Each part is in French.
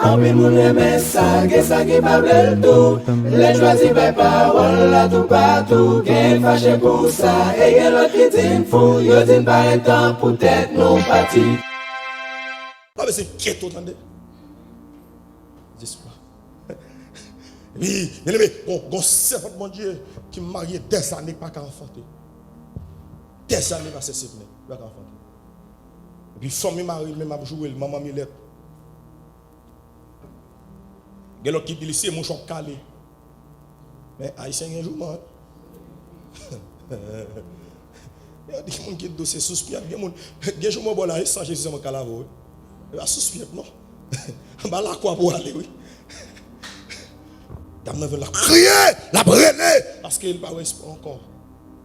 En pile moun reme ça, que ça qui pas bel tout. Les choisis par parole là tout partout. Qu'elle fâche pour ça, et y'en l'autre qui dit fou. Yo dit pas un temps pour tête non parti. Ah mais c'est qui t'entendez? Dis-moi. Oui, bien aimé, on servant mon Dieu qui m'a marié des années pas qu'à enfanter. Des années pas cessé pas qu'à enfanter. Et puis famille mari même a joué maman Milette. Gelo qui dit c'est mon choc calé. Mais haïtien un jour mort. Il y a des gens qui dossier suspect, des gens qui jour moi là sans Jésus mon calavo. Il va suspect non. Bah là quoi pour aller oui. Dame veut la crier, la brûler parce qu'il pas espoir encore.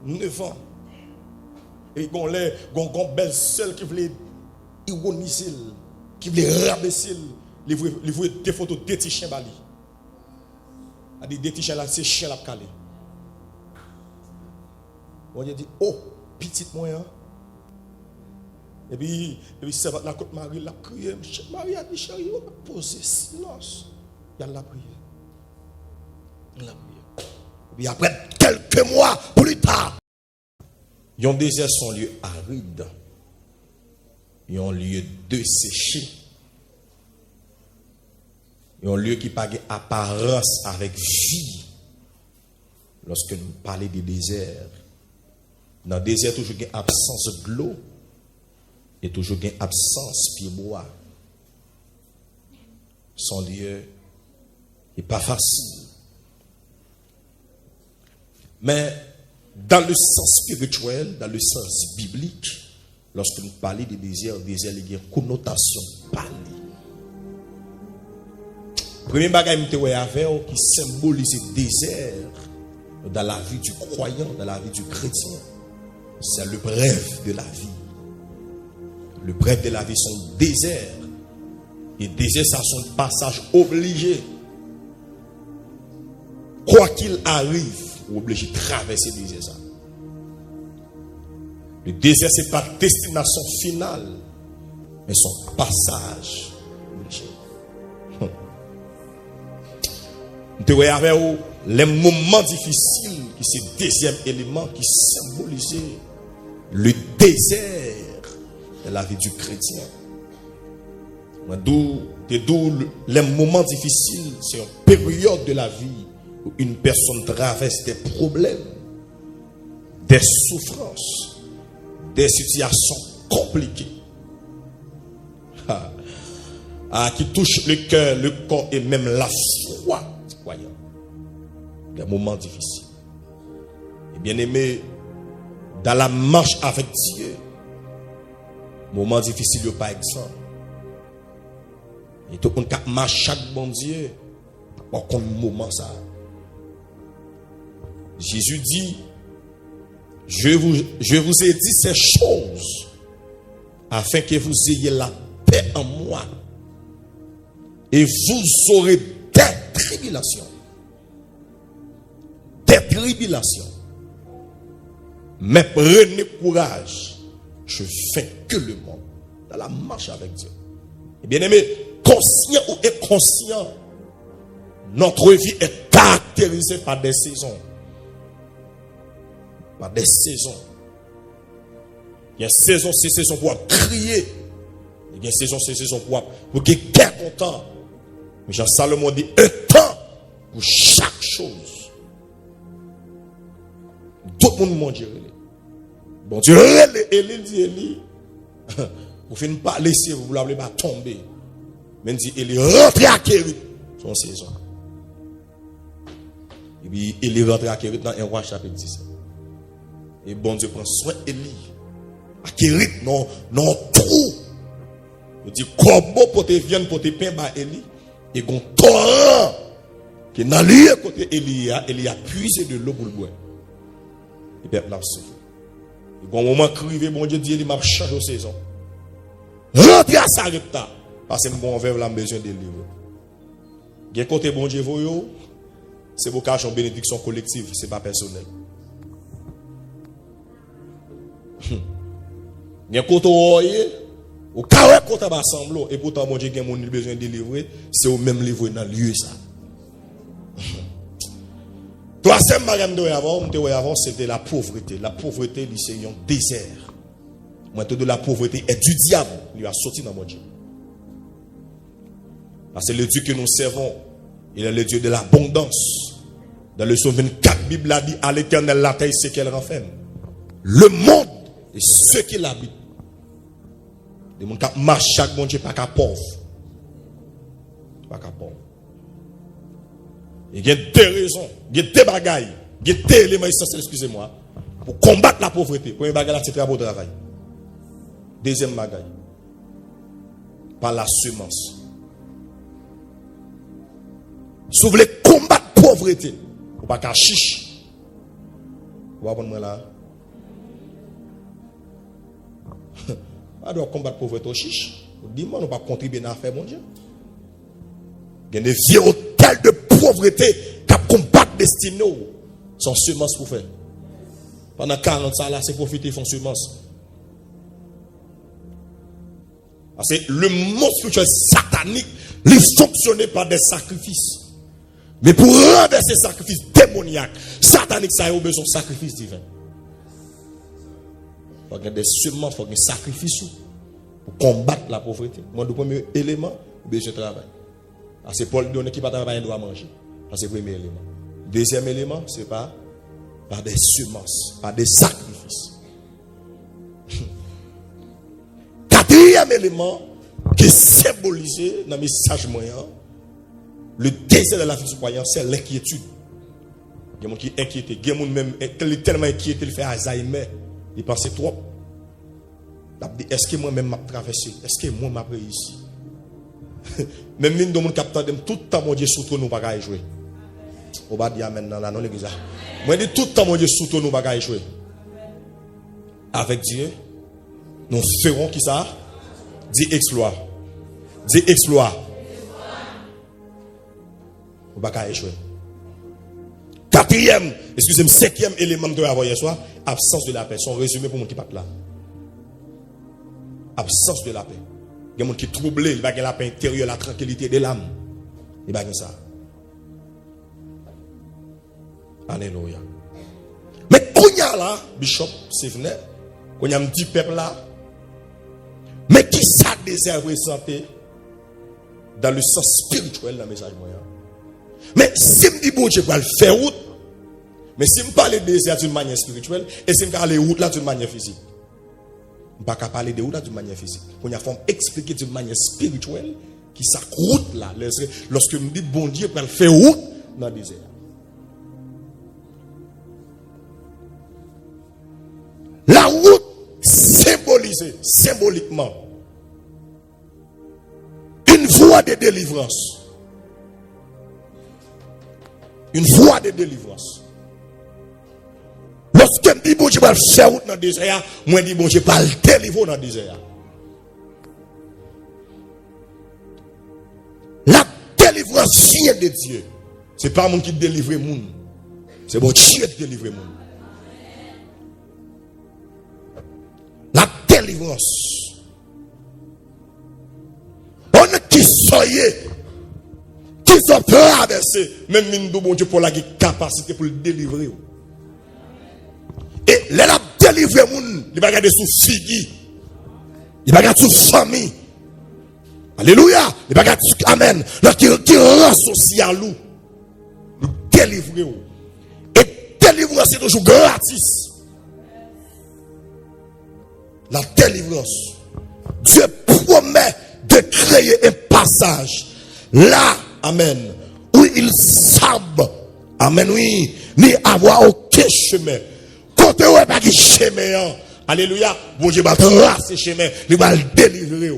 9 ans. Et gon belle seule qui voulait ironiser, qui voulait rabaisser, les voulait des photos de petits chiens bali. A dit des petits chiens là c'est chien la calé. On dit oh petite moyen. Et puis ça va la côte Marie la crier, Marie a dit chérie, on va poser silence. Il y a la prière. La prière. Et puis après quelques mois plus tard, yon désert son lieu aride, yon lieu desséché, yon lieu qui n'a pas apparence avec vie. Lorsque nous parlons des déserts, dans le désert toujours une absence de l'eau et toujours une absence de bois. Son lieu n'est pas facile. Mais dans le sens spirituel, dans le sens biblique, lorsque nous parlons des déserts, il y a une connotation parlée. Premier bagage qui symbolise le désert dans la vie du croyant, dans la vie du chrétien, c'est le bref de la vie. Le bref de la vie, son désert. Et désert, ça son passage obligé. Quoi qu'il arrive, on est obligé de traverser le désert. Le désert, ce n'est pas la destination finale, mais son passage obligé. Nous avons avec vous les moments difficiles, qui c'est le deuxième élément qui symbolise le désert de la vie du chrétien. D'où les moments difficiles, c'est une période de la vie où une personne traverse des problèmes, des souffrances, des situations compliquées, qui touchent le cœur, le corps et même la foi du croyant. Des moments difficiles. Et bien aimé, dans la marche avec Dieu, moment difficile, il n'y a pas exemple. Et tout le monde qui marche chaque bon Dieu, par contre, moment ça. Jésus dit, je vous ai dit ces choses afin que vous ayez la paix en moi et vous aurez des tribulations. Des tribulations. Mais prenez courage. Je vaincu le monde dans la marche avec Dieu. Et bien aimé, conscient ou inconscient, notre vie est caractérisée par des saisons. Par des saisons. Il y a une saison, c'est saison pour crier. Il y a une saison, c'est saison pour qu'il y ait content. Mais Jean Salomon dit un temps pour chaque chose. Tout le monde mange. Bon Dieu, Élie dit Élie, vous finissez pas laisser, vous ne voulez pas tomber. Mais dit Élie, rentrez à Kérit, son saison. Et puis Élie rentre à Kérit dans 1 Roi chapitre 17. Et bon Dieu prend soin d'Élie. À Kérit, non trou. Il dit, comment pour te vienne pour te pain par Élie? Et qu'on torrent qui est dans l'île côté Élie a puisé de l'eau pour le boire. Et bien, là, souffle. Et au moment crivé, bon Dieu dit, il m'a changé de saison. Rentrez à Sarepta. Parce que mon verre a besoin de livre. Quel côté bon Dieu voyou, c'est pour cacher une bénédiction collective, ce n'est pas personnel. Quel côté voyez, Au cas où on va assembler, et pourtant, mon Dieu, il y a besoin de délivrer, c'est au même livre dans le lieu, ça. Troisième bagage avant, c'était la pauvreté. La pauvreté, c'est un désert. Moi, de la pauvreté est du diable, lui a sorti dans mon Dieu. Parce que le Dieu que nous servons, il est le Dieu de l'abondance. Dans le psaume 24, la Bible a dit, à l'éternel, la terre, c'est qu'elle renferme. Le monde et ceux qui l'habitent. Les gens qui marchent chaque bon Dieu, pas qu'à pauvre. Pas qu'à pauvre. Il y a deux raisons, il y a deux bagailles, il y a deux éléments essentiels, excusez-moi, pour combattre la pauvreté. Premier bagaille, c'est faire beau travail. Deuxième bagaille, par la semence. Si vous voulez combattre la pauvreté, vous pas qu'à chiche. Vous voyez moi là? On doit combattre la pauvreté au chiche. Dis-moi, on ne va pas contribuer à faire, mon Dieu. Il y a des vieux hôtels de pauvreté qui combattent destinée. Son semence pour faire. Pendant 40 ans, là, c'est profiter de son semence. C'est le monde spirituel satanique, il fonctionne par des sacrifices. Mais pour rendre ces sacrifices démoniaques, sataniques, ça a besoin de sacrifices divins. Il faut qu'il y ait des semences, il faut qu'il y ait des sacrifices pour combattre la pauvreté. Moi, le premier élément, besoin de travail. C'est Paul donne qui pas travailler, doit manger. C'est le premier élément. Deuxième élément, c'est par des semences, par des sacrifices. Quatrième élément qui est symbolisé dans le message moyen, le désir de la vie du croyant, c'est l'inquiétude. Il y a des gens qui sont inquiétés. Il y a des gens même tellement inquiétés, il fait Alzheimer. Il pense trop. Est-ce que moi-même m'a traversé? Est-ce que moi m'a réussi? Même si nous captons tout le temps, mon Dieu, surtout nous, pas jouer. On va dire maintenant, là, non, l'église. Moi, je dis tout le temps, mon Dieu, surtout nous, pas jouer. Avec Dieu, nous ferons qui ça? Dis exploit. Dis exploit. On va pas échouer. Quatrième, excusez-moi, cinquième élément de la hier soir, absence de la paix. Son résumé pour mon qui part là. Absence de la paix. Il y a des gens qui sont troublés, il va y avoir la paix intérieure, la tranquillité de l'âme. Il va y avoir ça. Alléluia. Mais quand il y a là, Bishop, c'est venu, quand il y a un petit peuple là, mais qui ça désire ressentir dans le sens spirituel dans le message moyen. Mais si je dis bon Dieu va le faire route, mais si je parle de désir d'une manière spirituelle, et si je parle de route là d'une manière physique, je ne peux pas parler de route là d'une manière physique. Quand il y a forme expliquer d'une manière spirituelle, qui sa route là, lorsque je me dis bon Dieu va le faire route dans le désert. La route symbolisée, symboliquement, une voie de délivrance. Une voie de délivrance. Lorsque je dis bon Dieu va le faire route dans le désert, moi je dis bon Dieu va le délivrer dans le désert. La délivrance vient de Dieu. Ce n'est pas mon qui délivre le monde. C'est bon Dieu qui délivre le monde. La délivrance. On est qui soyez, qui sont traversés, même nous bon Dieu pour la capacité pour le délivrer. Et la délivrer le monde, il va regarder sous figure, il va regarder sous famille. Alléluia, il va regarder sous amen. Là qui rassocie à nous, délivrer. Et délivrer c'est toujours gratis. La délivrance. Dieu promet de créer un passage là, amen, où il semble, amen, oui, ni avoir aucun chemin. Côté où il n'y a pas de chemin, alléluia, bon Dieu va tracer chemin, il va le délivrer.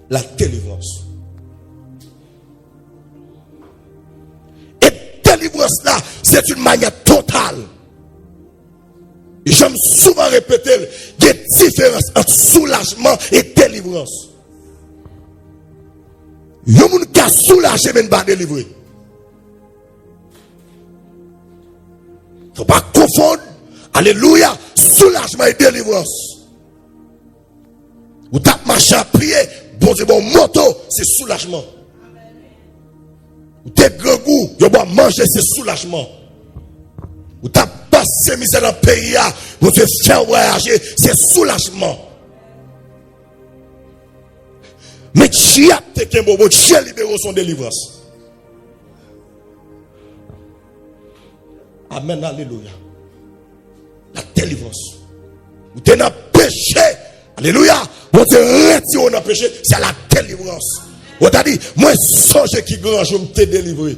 La délivrance. Et délivrance là, c'est une manière totale. J'aime souvent répéter, il y a une différence entre soulagement et délivrance. Il y a des gens qui sont soulagés mais pas délivrés. Il ne faut pas confondre, alléluia, soulagement et délivrance. bon Dieu, bon moto, c'est soulagement. Ou t'es grand goût, yo bois manger, c'est soulagement. Ou t'as passé misère dans le pays, vous te faire voyager, c'est soulagement. Mais Dieu a été bon, Dieu libéré son délivrance. Amen, alléluia. La délivrance. Vous êtes dans le péché, alléluia. Vous êtes retiré dans le péché, c'est la délivrance. Vous avez dit, moi, songe qui grand, je me t'ai délivré.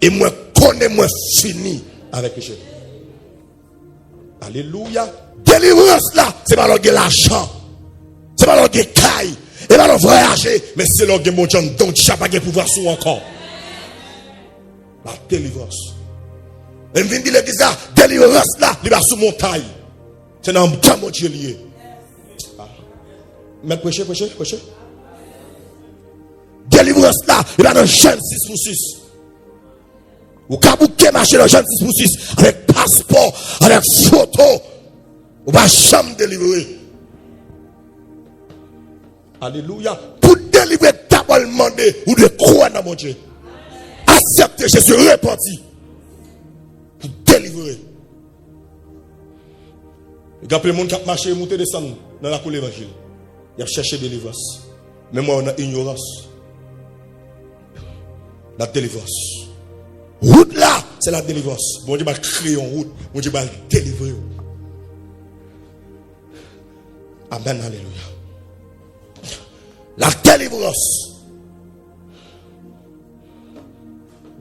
Et moi, connais, moi, fini avec le péché. Alléluia. Délivrance là, c'est pas l'orgue l'argent. C'est pas l'orgue caille. Et pas l'orgue voyager. Mais c'est l'orgue mon Dieu, donc tu n'as pas de pouvoir sur encore. La délivrance. Et je viens de dire l'église là, délivrance là, il va sous montagne. C'est dans le temps mon Dieu lié. Mais prêchez. Délivrance là, il va dans Jean 6:6. Ou kabouké marcher dans Jean 6:6 avec passeport, avec photo. Ou va jamais délivrer. Alléluia. Pour délivrer, t'as pas demandé ou de croire dans mon Dieu. Accepter Jésus repentir. Pour délivrer. Il y a plein de monde qui a marché et monté descendre dans la cour de l'évangile. Il a cherché délivrance. Mais moi, on a ignorance. La délivrance. Route là, c'est la délivrance. Bon Dieu va créer une route. Bon Dieu va délivrer. Amen, alléluia. La délivrance.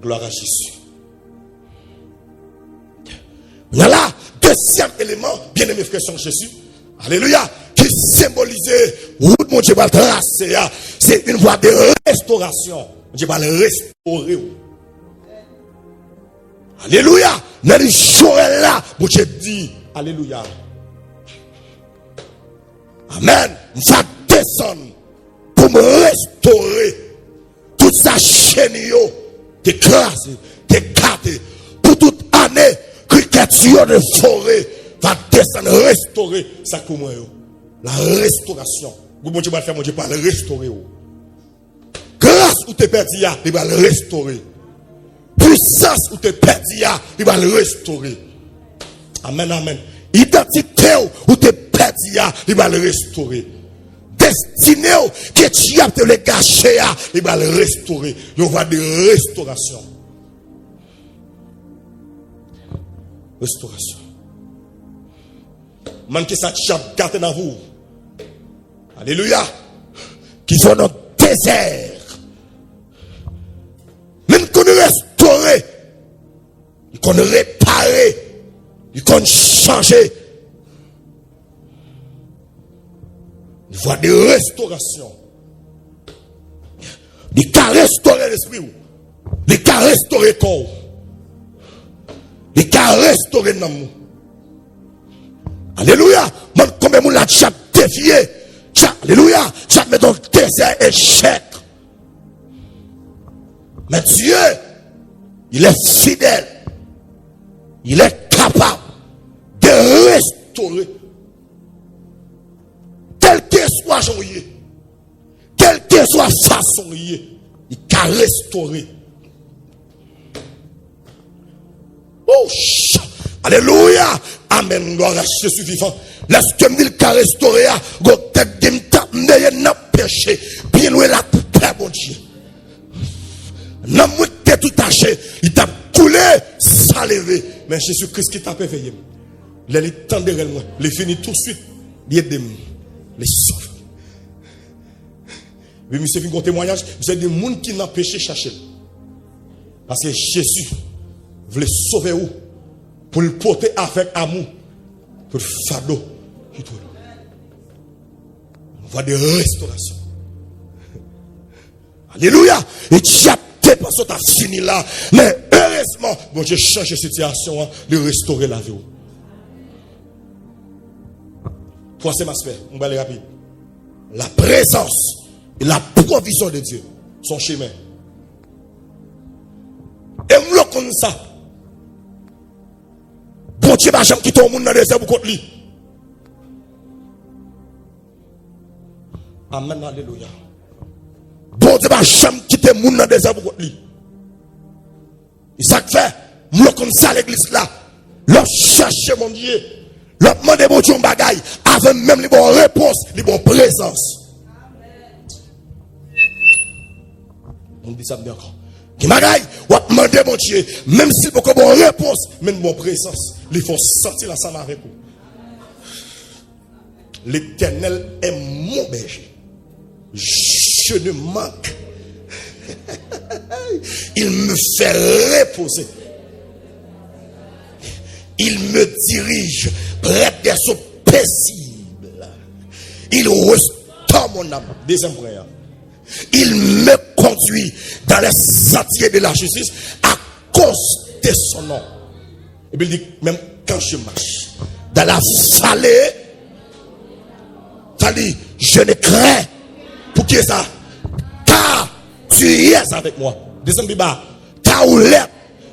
Gloire à Jésus. Il y a là, deuxième élément, bien aimé frère Saint Jésus. Alléluia. Qui symbolisait route, mon Dieu va tracer. C'est une voie de restauration. Dieu va le restaurer. Alléluia. Dans les jours là, mon Dieu dit, alléluia. Amen. Ça descend pour me restaurer toute sa chaîne qui est écrasée, qui est gâtée. Pour toute année, cricature de forêt va descendre, restaurer ça comme moi. La restauration. Mon Dieu va faire, mon Dieu va le restaurer. Grâce où tu es perdu, il va le restaurer. Puissance où tu es perdu, il va le restaurer. Amen, amen. Identité où tu es perdu, il va le restaurer. Destiné que tu as te le gâcher, il va le restaurer. Il y aura de restauration. Restauration. Man qui s'achète gâté dans vous. Alléluia. Qui sont dans le désert. Même qu'on restaurer. Qu'on réparer. Qu'on changer. Il faut des restaurations. Il faut restaurer l'esprit. Il faut restaurer le corps. Il faut restaurer l'amour. Alléluia. Man, combien de monde l'a déjà défié? Alléluia. Ça met dans le désert échec. Mais Dieu, il est fidèle. Il est capable de restaurer. Quel que soit joyeux, quelle que soit façon, il peut restaurer. Oh, alléluia. Amen. Gloire à Jésus vivant. Lorsque il peut restaurer, il n'a péché. Bien loin la paix, mon Dieu. N'a pas tout taché. Il t'a coulé, ça levé. Mais Jésus-Christ qui t'a réveillé. Les temps de moi. Les finit tout de suite. Il aide les sauve. Mais monsieur fait un témoignage. Vous êtes des gens qui n'ont péché chercher. Parce que Jésus voulait sauver vous. Pour le porter avec amour. Pour le fardeau. On voit des restaurations. Alléluia. Et tu as parce que tu as fini là. Mais heureusement, bon Dieu change la situation de restaurer la vie. Troisième aspect, on va aller rapide. La présence et la provision de Dieu. Son chemin. Et nous le connaissons ça. Bon Dieu va jamais quitter le monde dans le désert pour contre lui. Amen, alléluia. Bon Dieu va jamais quitter moun dans désert pour lui. Il ça fait, moi comme ça l'église là, leur chercher mon Dieu, leur demander mon Dieu bagaille, avec même les bonnes réponses, les bonnes présences. On dit ça bien encore. Qui bagaille, ou demander mon Dieu, même si beaucoup de bonnes réponses, même bonne présence, il faut sentir ensemble avec vous. L'Éternel est mon berger. Je ne manque. Il me fait reposer. Il me dirige près des eaux paisibles. Il restaure mon âme. Deuxième prière. Il me conduit dans les sentiers de la justice à cause de son nom. Et puis il dit, même quand je marche dans la vallée, ça dit, je ne crains. Pour qui est ça? Car tu es avec moi. Deuxième biba, ta houlette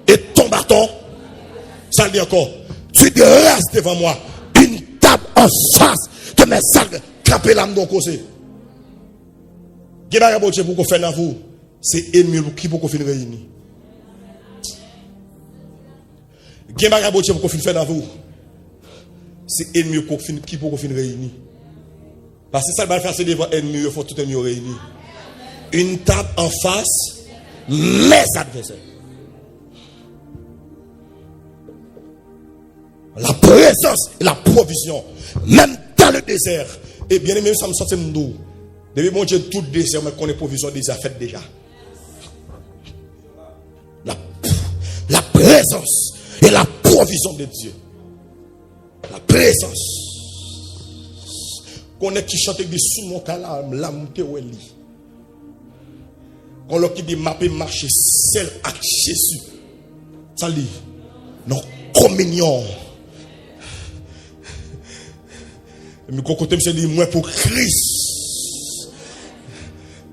et ton bâton. Ça dit encore, tu restes devant moi. Une table en face que mes sacs crapent l'âme donc aussi. Qu'est-ce que vous faites dans vous? C'est ennemi qui peut vous réunir. Qu'est-ce que vous faites dans vous? C'est ennemi qui peut vous réunir. Parce que ça va faire, c'est devant ennemi, il faut tout ennemi réunir. Une table en face, mes adversaires. La présence et la provision, même dans le désert. Et bien aimé, ça me sortit de nous. Depuis mon Dieu, tout le désert, mais qu'on ait provision déjà faite déjà. La présence et la provision de Dieu. La présence. Qu'on est qui chante des sous mon calame, l'âme te oueli. Qu'on l'a qui dit m'a marcher seul avec Jésus. Ça dit, non, communion. Et mon côté, me dit, moi pour Christ.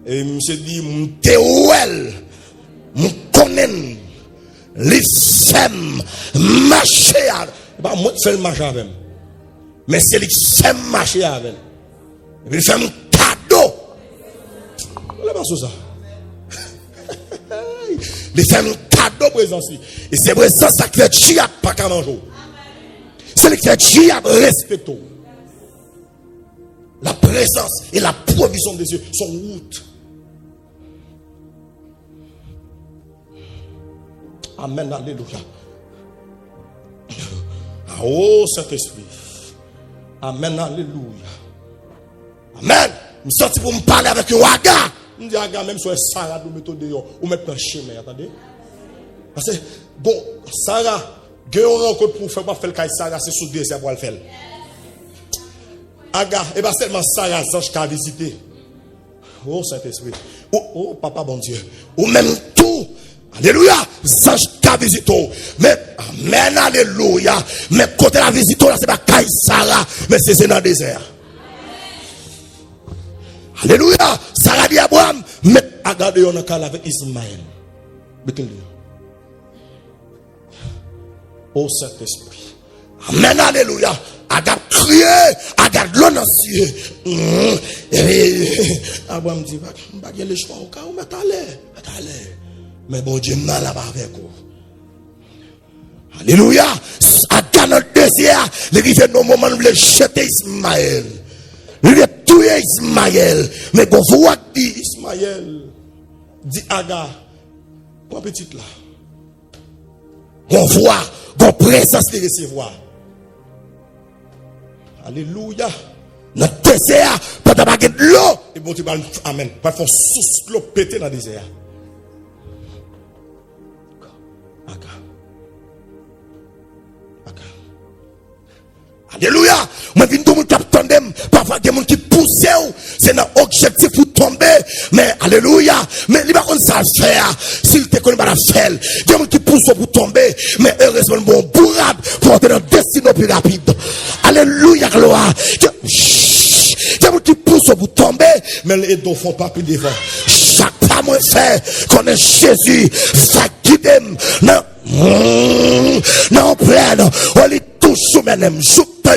Et me dit, mon te ouel, mon connaît, les femmes, marcher avec. Pas moi qui fais le marcher avec. Mais c'est lui qui fait marcher avec. Il fait un cadeau. Vous pas ça. Il fait un cadeau présence. Et c'est présence qui fait djihad pas qu'à manger. C'est lui qui fait djihad respecto. La présence et la provision de Dieu sont route. Amen, alléluia. Oh Saint-Esprit. Amen, alléluia. Amen. Je suis sorti pour me parler avec un waga. Je me dis, waga, même sur Sarah, nous mettons dehors, ou mettons un chemin, attendez. Parce que, bon, Sarah, il y a une rencontre pour faire le cas Sarah, c'est sous deux, c'est pour le faire. Aga, et pas seulement Sarah, Zange qui a visité. Oh Saint-Esprit. Oh Papa, bon Dieu. Ou même tout. Alléluia. Zange qui a visité. Mais, amen, alléluia. Mais côté la visite, là, c'est pas Kaï Sarah, mais c'est dans le désert. Alléluia. Sarah dit à Abraham, mais regardez, on a calé avec Ismaël. Mettez-le. Oh Saint-Esprit. Amen, alléluia. Agarde crier, agarde l'eau dans le ciel. Abraham dit, bah, il y a le choix au cas où, mais t'allez. Mais bon Dieu, mal là-bas avec vous. Alléluia. Agarde dans le désert, les rivières, nos moments, nous voulons jeter Ismaël. Nous voulons tuer Ismaël. Mais quand vous dit Ismaël, dit Agar, quoi petite là. On voit, qu'on présence de recevoir. Alléluia. Notre désert, pendant que de l'eau. Et bon, tu vas, amen. Pas faire sous l'eau péter dans le désert. Alléluia. Moi, je viens de tandem. Parfois, il y a des gens qui poussent. C'est un objectif pour tomber. Mais, alléluia. Mais, il n'y a pas de ça à faire. S'il te connaît pas la faire. Il y a des gens qui poussent pour tomber. Mais, heureusement, bon, bourrade pour entrer dans le destin plus rapide. Alléluia, gloire. Il y a des gens qui poussent pour tomber. Mais, les dos font pas plus devant. Chaque pas moins fait qu'on est Jésus. Ça guide. Non, plein. On les touche sous mes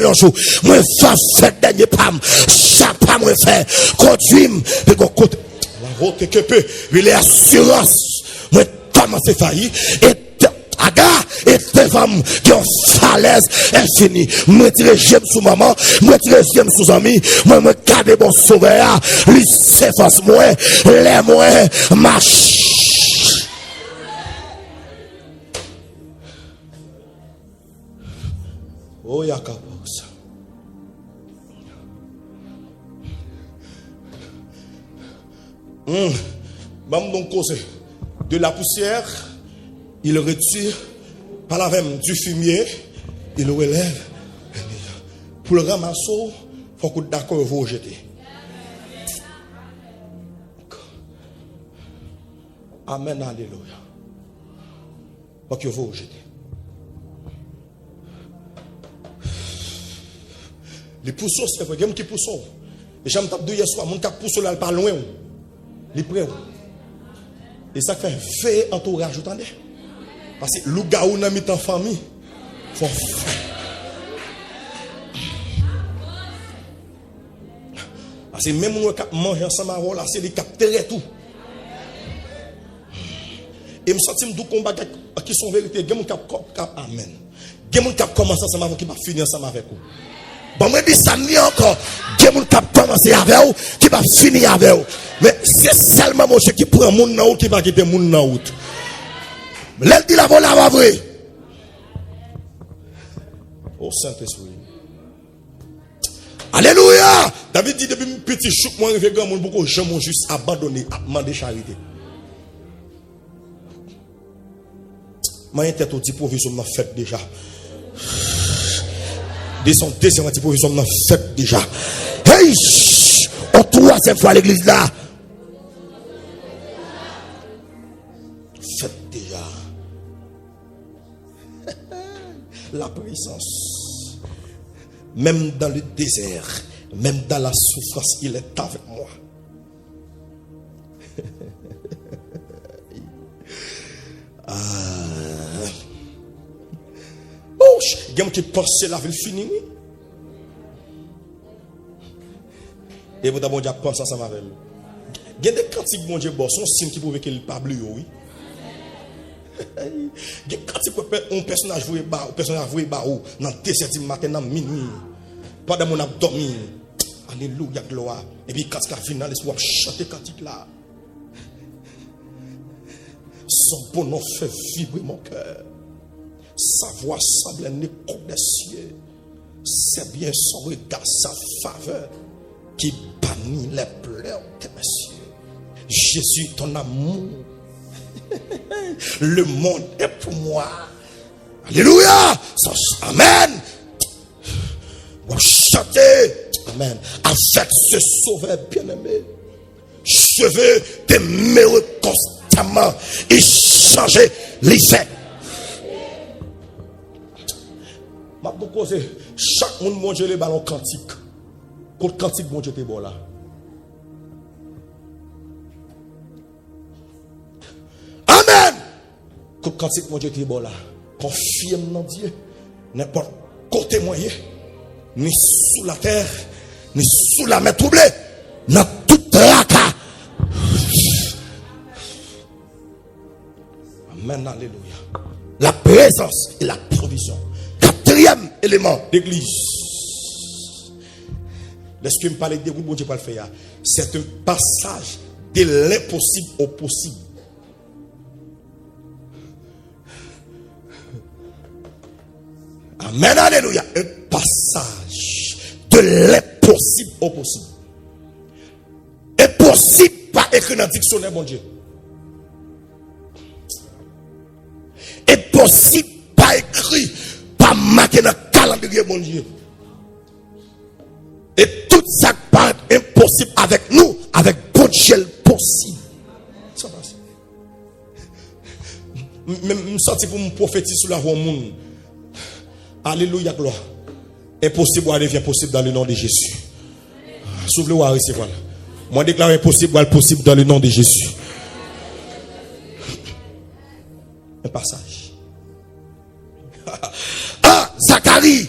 temps un jour, moi va faire dernier pam, chaque pas moi faire, conduire, et qu'on côté, la route que peu, il est assurance, moi commence à faillir, et aga, et des femmes qui ont falaise infinie, moi tire j'aime sous maman, moi tire j'aime sous ami, moi me garde mon sauveur, lui s'efface moi, les moi, marche. Oh, Yakabos. Donc, de la poussière, il retire par la même du fumier, il le relève. Pour le ramasser, il faut que d'accord vous jeter. Amen, alléluia. Faut que vous jeter. Les poussons, c'est vrai, il y a qui poussent. Et j'aime taper deux hier soir, mon cap pousse là, pas loin. Les prêts. Et ça fait veiller entourage, vous entendez? Parce que le gars où on a mis en famille, faut faire. Parce que même nous qui manger ensemble, là, c'est les capter tout. Et me sentir du combat qui sont vérité, il y a mon cap amen. Il y a mon cap commencer ensemble avant qui va finir ensemble avec vous. Bon, moi, dis ça, ni encore. Dieu m'a commencé avec vous, qui va finir avec vous. Mais c'est seulement monsieur qui prend mon nom qui va quitter mon nom. L'elle dit la voilà, va vrai. Oh Saint-Esprit. Alléluia. David dit depuis petit chouk, moi, je grand monde, beaucoup je m'ont juste abandonné, à demander charité. Moi, une tête au dit provision m'a fait déjà. Dès son deuxième provision m'a fait déjà. Hey! En troisième fois à l'église là. Faites déjà. La présence. Même dans le désert, même dans la souffrance, il est avec moi. Oh, il y a qui pense la ville finie. Et vous d'abord déjà penser ensemble avec lui. Il y a des cantiques bon Dieu, son signe qui prouve qu'il n'est pas bleu, oui. Il y a des cantiques un personnage voué bas, un personnage voué bas, dans 2h du matin, dans minuit. Pendant mon abdomen. Alléluia, gloire. Et puis quand il finit dans l'espoir, chanter cantique là. Son bon nom fait vibrer mon cœur. Sa voix semble un écho des cieux. C'est bien son regard, sa faveur qui bannit les pleurs de mes cieux. Jésus, ton amour. Le monde est pour moi. Alléluia. Amen. Vous chantez. Amen. Avec ce sauveur bien-aimé. Je veux t'aimer constamment et changer les faits. Chaque monde mon Dieu les ballons cantique. Pour cantique mon Dieu t'es bon là. Amen. Pour cantique mon Dieu t'es bon là. Confirme dans Dieu. N'importe côté moyen. Ni sous la terre. Ni sous la mer troublée. Dans toute raka. Amen. Alléluia. La présence et la provision. Quatrième élément d'église. Laisse-moi me parler de vous, bon Dieu, pas le faire. C'est un passage de l'impossible au possible. Amen, alléluia. Un passage de l'impossible au possible. Impossible, pas écrit dans le dictionnaire, bon Dieu. Impossible, pas écrit, pas marqué dans le calendrier, mon Dieu. Et tout ça paraît impossible avec nous, avec bon Dieu possible. Ça passe. Même sorti pour me prophétiser sur la voie monde. Alléluia, gloire. Impossible devient possible dans le nom de Jésus. Soufflez-vous à recevoir. Moi déclare impossible possible dans le nom de Jésus. Un passage. Ah, Zacharie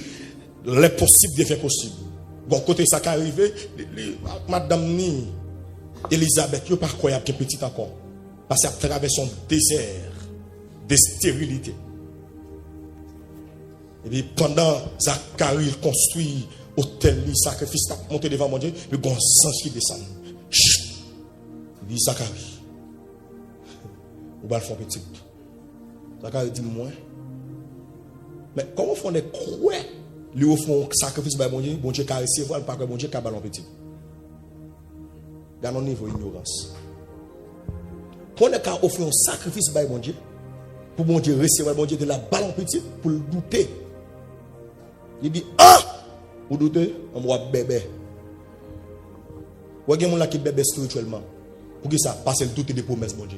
l'impossible devient possible. Bon, côté ça qui arrivé, madame ni Elisabeth, yo pas croyable qu'elle petite encore. Parce qu'elle traverse un désert de stérilité. Et puis pendant Zacharie construit hôtel, sacrifice, monté devant mon Dieu, le grand sang qui descend. Il dit Zacharie, on va le faire petit. Zacharie dit moi. Mais comment font des croix? Lui offrent un sacrifice par mon Dieu qui a recevoir, pas que mon Dieu qui a ballon petit. Dans un niveau d'ignorance. Pour ne pas offrir un sacrifice par mon Dieu, pour mon Dieu recevoir mon Dieu de la ballon petit, pour le douter. Il dit, ah, vous doutez, on va bébé. Vous avez des gens qui bébé spirituellement. Pour qui ça? Parce qu'il doute des promesses, mon Dieu.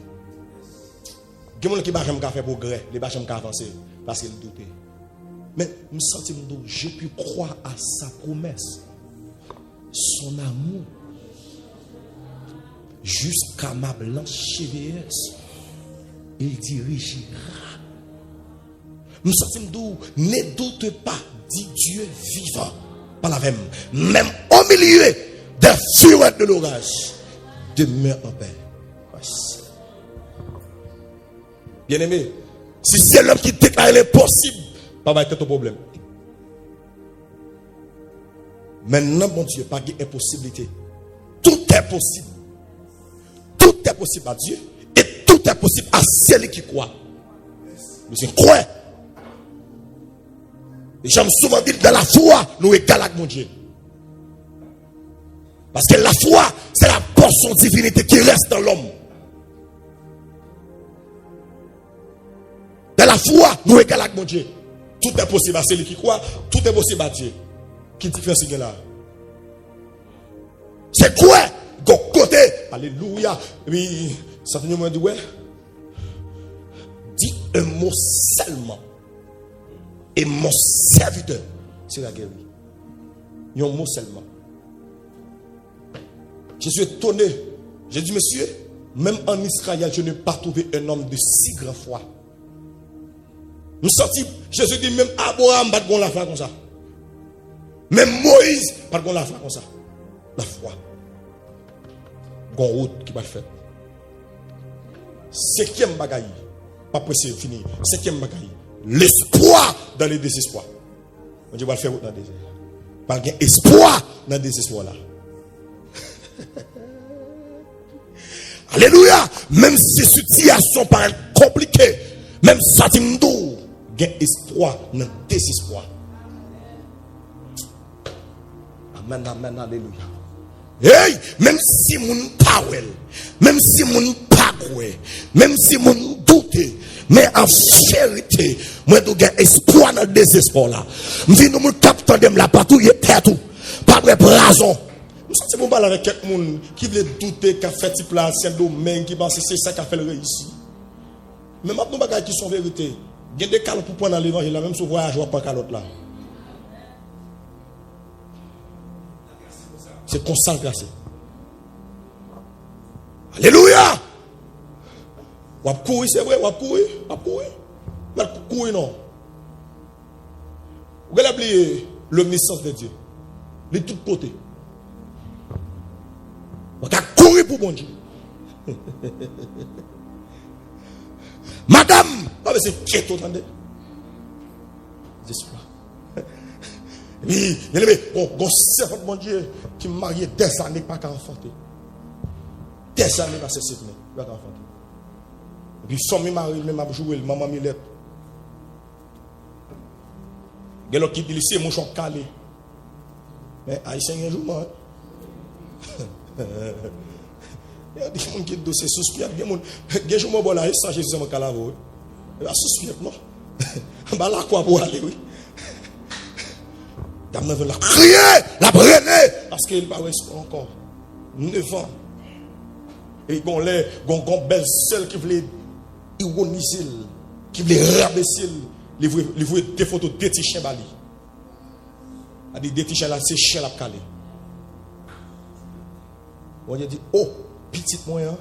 Il y a des gens qui ne peuvent pas faire progrès, ils ne peuvent pas avancer, parce qu'ils doutent. Mais je me sens que j'ai pu croire à sa promesse, son amour, jusqu'à ma blanche vieillesse, il dirigira. Je me sens que ne doute pas, dit Dieu vivant, par la même au milieu des fureurs de l'orage, demeure en paix. Bien aimé, si c'est l'homme qui déclare l'impossible, pas va être ton problème. Maintenant, mon Dieu, pas d'impossibilité. Tout est possible. Tout est possible à Dieu. Et tout est possible à celui qui croit. Nous croyons. Et j'aime souvent dire dans la foi, nous égalons avec mon Dieu. Parce que la foi, c'est la portion de divinité qui reste dans l'homme. Dans la foi, nous égalons avec mon Dieu. Tout est possible à celui qui croit, tout est possible à Dieu. Qui différence est là? C'est quoi? Côté. Alléluia. Oui, certainement me dit ouais. Dis un mot seulement. Et mon serviteur sera guéri. Un mot seulement. Je suis étonné. J'ai dit, monsieur, même en Israël, je n'ai pas trouvé un homme de si grande foi. Nous sortis, Jésus dit, même Abraham, pas de la foi comme ça. Même Moïse, pas de la foi comme ça. La foi. Gon route qui va le faire. Cinquième bagaille, pas pressé, fini. Cinquième bagaille, l'espoir dans le désespoir. On dit, va le faire dans le désert. Pas de espoir dans le désespoir là. Alléluia. Même si la situation paraît compliquée, même si ça t'imdoue, il y a espoir dans le désespoir. Amen, amen, alléluia. Hey, même si mon power, même si mon pas même si mon doute, mais en vérité, moi je gagne espoir dans le désespoir là. Je dis nous captons de la patrouille tout, pas de raison. C'est pour parler avec quelqu'un qui veut douter qu'a fait type là, c'est un domaine qui pense que c'est ça qui a fait le réussir. Mais maintenant, les bagages qui sont vérité. Il y a des cas pour prendre dans l'évangile, même si vous voyagez, pas qu'à l'autre là. C'est consacré. Alléluia! Ou courir, c'est vrai, ou courir. Mais courir non. Vous allez oublier l'omniscience de Dieu. De tous côtés. On a couru pour bon Dieu. Madame, c'est qui est entendez? J'espère. Oui, il y a un servant de mon Dieu qui m'a marié des années pas qu'à enfanter. Des années pas cessé pas qu'à enfanter. Et puis son mari même a joué maman Milette. Il y a qui dit c'est mon choc calé. Mais haïtien un jour moi. Il y a des gens qui dossent suspire. Il y a des gens qui ont là, ça Jésus m'a calavo. Il va suspire non. Bah là quoi pour aller oui. Dame veut la crier, la brûler parce qu'il pas encore 9 ans. Et gon belle seule qui voulait ironiser, qui voulait rabaisser, il voulait des photos de petits chiens bali. A dit des petits chiens là c'est chien la calé. On a dit, oh, petite moyen.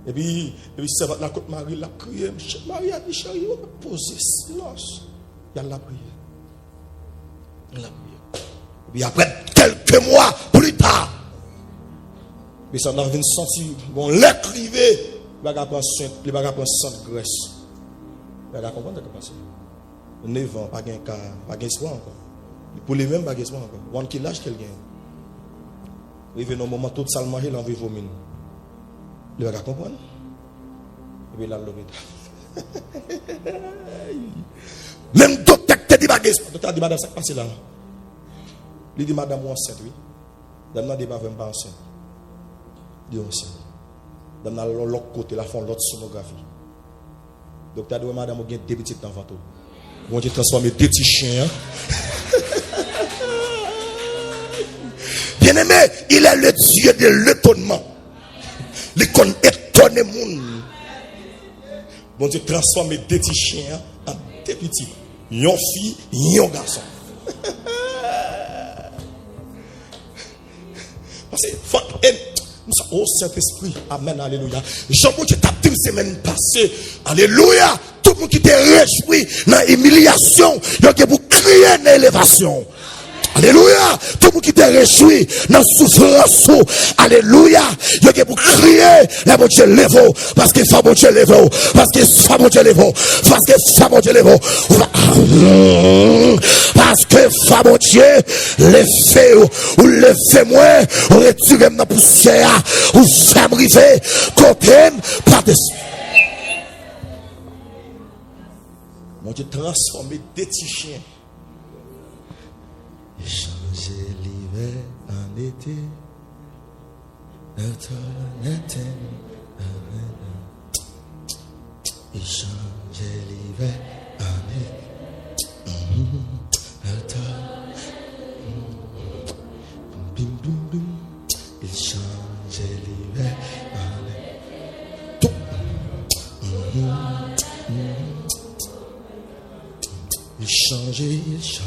Et puis ça va la côte Marie, la crié. Marie a dit, chérie, on va poser silence. Il y a la prière. Et puis après quelques mois plus tard, mais ça n'a pas senti, bon, l'écrivé, il va prendre sainte graisse. Il va comprendre ce qui passe. 9 ans, pas de espoir encore. Pour les mêmes, pas d'espoir encore. On qui lâche quelqu'un. Il vient un moment tout ça manger, il a envie de vomir. Il va comprendre. Et puis il a l'hôpital. Même docteur te dit pas d'espoir. Docteur dit madame, ça passe là. Il dit madame, moi enceinte, oui. Madame n'a dit pas vraiment enceinte. Dieu enceinte. Madame n'a l'autre côté, la font l'autre sonographie. Docteur dit madame, vous avez 2 petits enfants. Bon Dieu transformer 2 petits chiens. Bien-aimé, il est le Dieu de l'étonnement. L'étonne étonne le monde. Bon Dieu transforme 2 petits chiens en 2 petits. Une fille, un garçon. Parce que oh Saint-Esprit, amen, alléluia. Jean-Paul, tu t'as dit semaine passée, alléluia. Tout le monde qui t'est réjoui dans l'humiliation, il y a pour crier dans l'élévation. Alléluia. Tout le monde qui t'est réjoui dans la souffrance, alléluia. Il y a pour crier, la bon Dieu lève, parce que fa bon Dieu lève, parce que fa bon Dieu lève, parce que fa bon Dieu lève, parce que fa bon Dieu le fait, ou le fait moins, ou retire dans la poussière, ou fait briser, côté, pas de. Mon Dieu transforme 2 petits chiens. Changer l'hiver en été. Et changer l'hiver en été. Il change l'hiver en été. Il change l'hiver.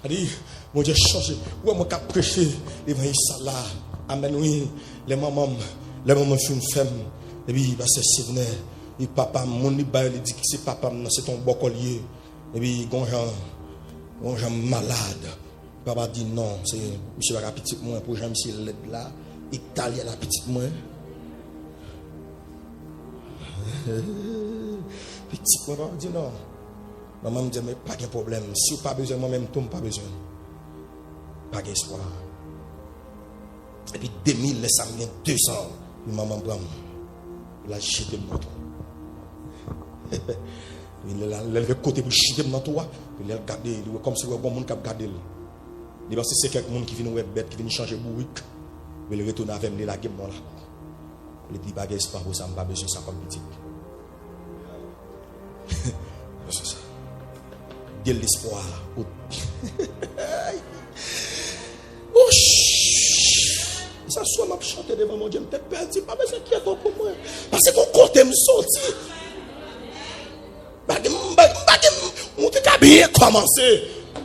Allez, mon Dieu, changé. Ouais, moi, qui prêché l'évangile là. Amen, oui. Les mamans font une femme. Et puis, c'est vrai. Et papa, mon il dit que c'est papa, c'est ton beau collier. Et puis, quand j'ai malade. Papa dit non, c'est monsieur la petite moi pour Jean-Michel l'aide là. Italien la petite moi. Petit moi dit non. Maman me dit mais pas de problème. Si vous pas besoin moi-même tout pas besoin. Pas d'espoir. Et puis 2000 ça me vient 200. Maman prend. La jeter dans tout. Le côté pour jeter dans tout. Il regarder comme si bon monde qui regarder. Il parce que c'est quelqu'un qui vient bête qui vient changer bourrique. Il retourne avec la game dans la cour. Il dit pas d'espoir pour ça, pas besoin ça comme petit. C'est ça. De l'espoir. Ça soit m'a chanter devant mon Dieu, me perdu, pas besoin qui est pour moi. Parce que mon côté me sorti. On t'a bien commencé.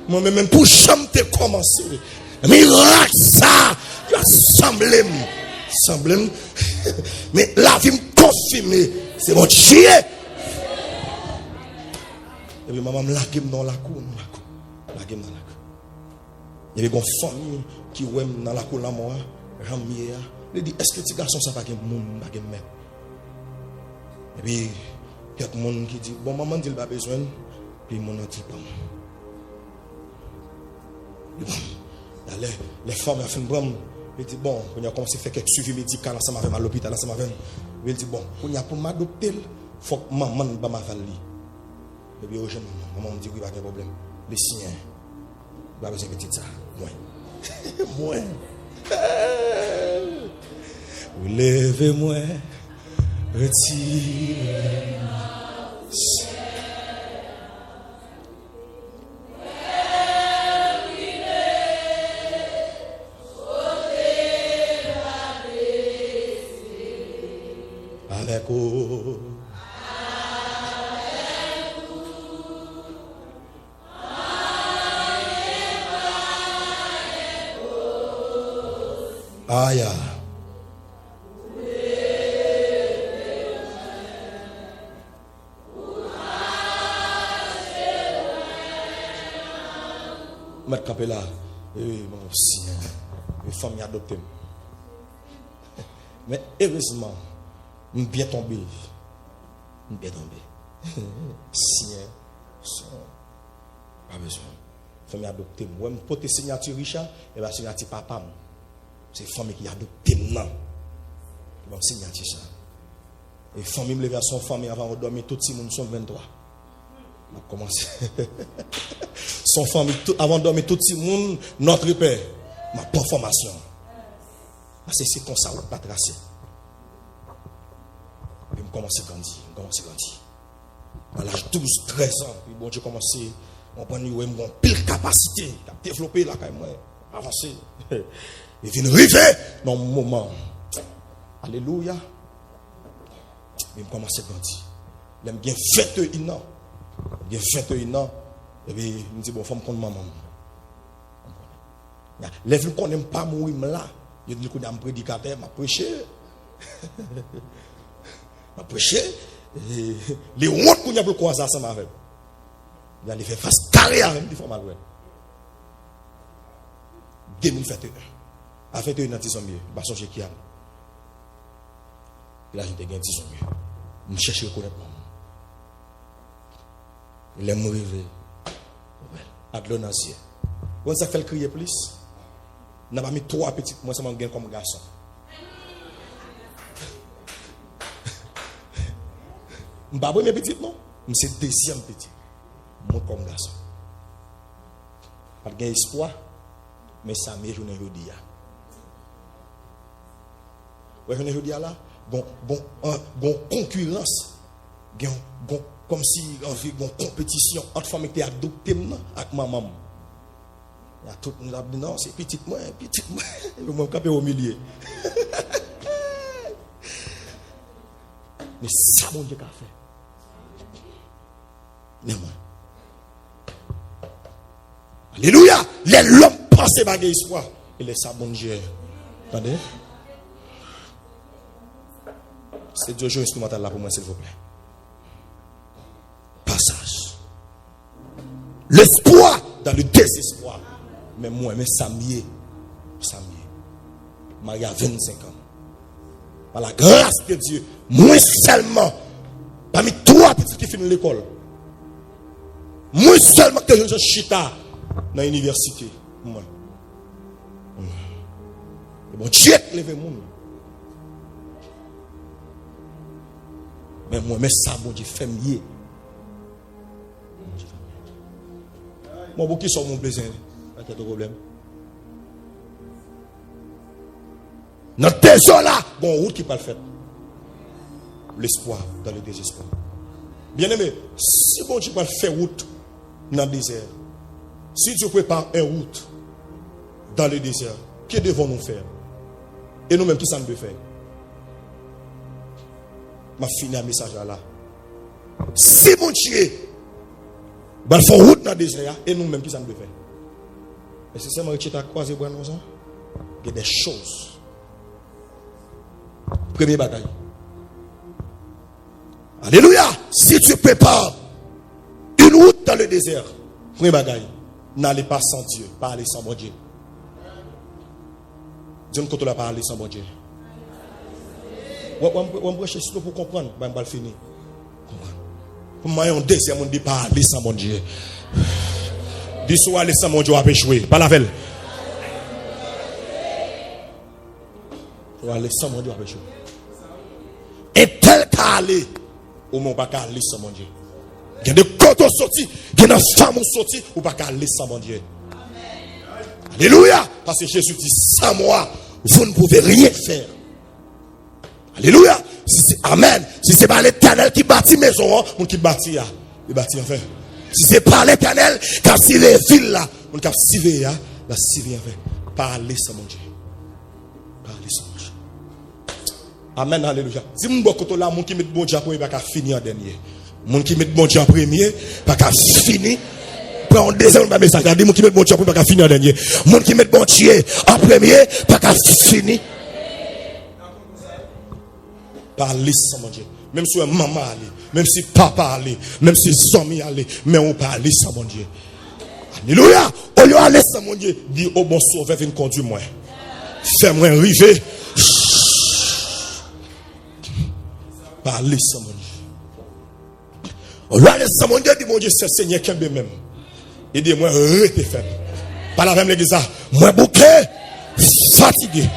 Moi même pour chanter commencer. Miracle ça, semblé. Mais la vie me confirme, c'est mon Dieu. Et puis maman me lague dans la cour, lague dans la cour. Il y avait une famille qui ouait dans la cour là moi, Ramier. Il dit est-ce que ce garçon ça pas de monde, pas de mère. Et puis il y a quelqu'un qui dit bon maman dit il pas besoin, puis mon dit pas. Les femmes ont fait une brame. Il dit bon, on a commencé à faire quelques suivis médicaux ensemble avec à l'hôpital ensemble avec. Il dit bon, on a pour m'adopter, faut que maman ba ma valli. Et puis au jeune maman me dit oui, pas de problème. Les siens. Pas besoin de petit ça. Moi. Levez-moi. Retirez. Avec vous. Aïe. mettre campé là. Et mon Seigneur, les femmes adoptées. Mais heureusement, je suis bien tombé. Je suis bien tombé. Seigneur, pas besoin. Femme adoptée. Moi, je porte signature Richard, et la signature papa. C'est femme qui adopte non. Bon signature ça. Et famille me lever à son famille avant de dormir tout le monde sont 23. On a commencé. Son famille avant de dormir tout le monde notre père. Ma formation. C'est comme ça, on pas tracé. Et je commence à grandir, À l'âge 12, 13 ans, puis bon Dieu commence à prendre une pile capacité, à développer là quand même, avancer. Et vient arriver dans mon moment. Alléluia. Et je commence à grandir. J'aime bien 21 ans. Bien 21 ans. Et puis, je me dis, bon, il faut me prendre maman. Les gens qu'on n'aime pas mourir là. Je dis que je suis un prédicateur, je prêché. Je prêché. Les hontes qu'on a pour croiser ensemble avec. Il a fait face carrière même, il faut mal. 2021. À 21 ans, ils ont mieux. Je ne sais pas. Là, je suis mieux. Je cherche à reconnaître maman. Il aime me rêver. Adlon Nazier. Quand ça fait le crier plus, n'a pas mis 3 petites, moi ça m'a gagné comme garçon. Je ne pas mes petites non, c'est deuxième petit. Moi comme garçon. Pas de espoir, mais ça m'est journée aujourd'hui. Ouais, journée aujourd'hui là, bon concurrence, bon comme si on fait une compétition entre familles qui adoptées avec maman. Il y a tout le monde qui dit non, c'est petit moi. Je vais camper au milieu. Mais ça, mon Dieu, qu'a fait. Mais moi. Alléluia. L'homme pense à espoir. Il est ça, mon Dieu. Attendez. C'est Dieu, instrumental là pour moi, s'il vous plaît. Passage. L'espoir dans le désespoir. Mais moi, ça m'y est. Marie a 25 ans. Par la grâce de Dieu, moi seulement, parmi 3 petits qui finissent l'école, moi seulement que je suis chita dans l'université. Moi. Et bon, Dieu a levé mon. Mais moi, ça, bon Dieu, fait mieux. Moi, beaucoup sont mon plaisir. Pas de problème. Notre désert là, bon route qui pas le fait. L'espoir dans le désespoir. Bien aimé, si bon Dieu pas faire route dans le désert, si Dieu prépare une route dans le désert, que devons-nous faire? Et nous-mêmes, qui ça nous devons faire? Ma fini un message là. Si bon Dieu va faire route dans le désert, et nous-mêmes, qui ça nous devons faire? Et c'est ça, je suis croisé pour nous. Il y a des choses. Première bataille. Alléluia. Si tu prépares une route dans le désert, première bataille, n'allez pas sans Dieu, pas aller sans bon Dieu. Dieu ne compte pas aller sans bon Dieu. On me prêcher pour comprendre, je vais finir. Pour moi, un désert, on ne dit pas aller sans bon Dieu. Dis soit aller sans mon Dieu, on va échouer. Pas la veille. On va aller sans mon Dieu, on va échouer. Et tel qu'à aller, au moins, on va pas aller sans mon Dieu. Il y a des côtes sortis, il y a des femmes sorties, on va pas aller sans mon Dieu. Alléluia. Parce que Jésus dit, sans moi, vous ne pouvez rien faire. Alléluia. Amen. Si ce n'est pas l'Éternel qui bâtit maison, on qui bâtit, il bâtit enfin. Si ce n'est pas l'Éternel qui a civé ville là, on qui a civé, la civé enfin. Parlez sans mon Dieu. Parlez sans mon Dieu. Amen, alléluia. Si mon côté là, mon qui met bon Dieu en premier, pas qu'à finir en dernier. Mon qui met bon Dieu en premier, pas qu'à finir. Prends un deuxième message. Regardez, mon qui met bon Dieu en premier, pas qu'à finir en dernier. Mon qui met bon Dieu en premier, pas qu'à finir. Parlez sans mon Dieu. Même si maman allait, même si papa allait, même si les amis allaient, mais on parle sans mon Dieu. Alléluia. Au lieu d'aller sans mon Dieu, dit au bon sauveur, viens conduire moi. Fais-moi arriver. Parlez sans mon Dieu. Au lieu d'aller sans mon Dieu, dit mon Dieu, c'est Seigneur qui est même. Et dit moi, restez faible. Par la même l'église, moi bouquet, fatigué.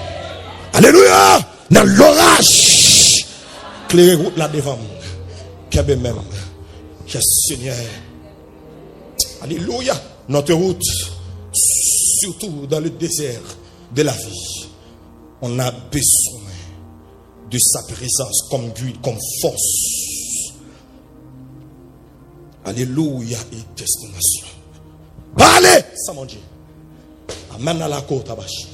Alléluia. Dans l'orage, clairer route là devant moi. Qui est même. Qui est Seigneur. Alléluia. Notre route, surtout dans le désert de la vie, on a besoin de sa présence comme guide, comme force. Alléluia et destination. Parlez, ça mon Dieu. Amen à la côte à Bachi.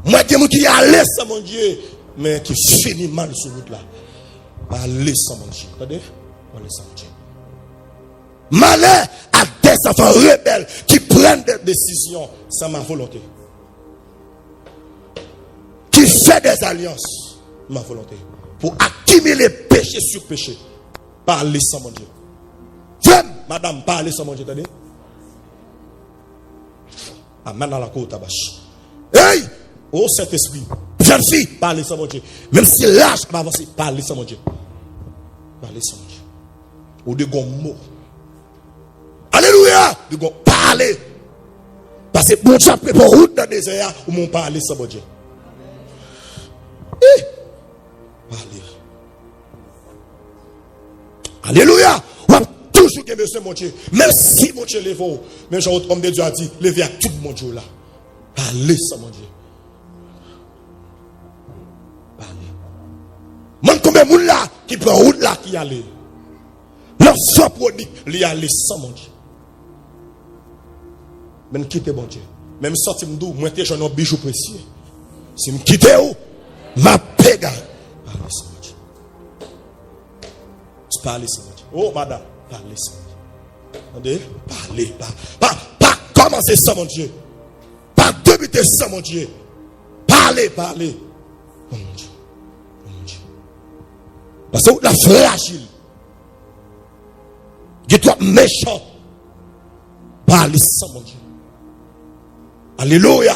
Moi, dis-moi qui est allé, ça mon Dieu, mais qui finit mal sur route là. Parlez, ça mon Dieu. Attendez, parlez, ça mon Dieu. Malheur à des enfants rebelles qui prennent des décisions sans ma volonté. Qui fait des alliances, ma volonté. Pour accumuler péché sur péché. Parlez sans mon Dieu. Femme, madame, parlez sans mon Dieu. Attendez. Amen à la côte à Bachi. Hey! Oh Saint-Esprit. Jeune fille, parlez sans mon Dieu. Même si l'âge va avancer, parlez sans mon Dieu. Parlez sans mon Dieu. Ou de gros mots. Alléluia. De gros parler. Parce que bon Dieu prépare route dans le désert où mon parler sans mon Dieu. Parlez. Alléluia. Toujours que monsieur mon Dieu, même si mon Dieu lève, même genre homme de Dieu a dit, levez à tout mon Dieu là. Parlez ça mon Dieu. Parlez. Même combien de monde là qui prend route là qui allait. L'enfant prodigue, il y allait sans mon Dieu. Même quitter mon Dieu. Même sorti m'dou, moi t'es j'en ai un bijou précieux. Si me quitter où, ma péga. Parlez ça mon Dieu. Parlez ça mon Dieu. Oh madame. Parlez ça. Attendez, parlez, pas commencez ça, mon Dieu. Pas débuter ça, mon Dieu. Parlez. Oh mon Dieu. Oh mon Dieu. Parce que la fragile. Dis-toi méchant. Parlez ça, mon Dieu. Alléluia.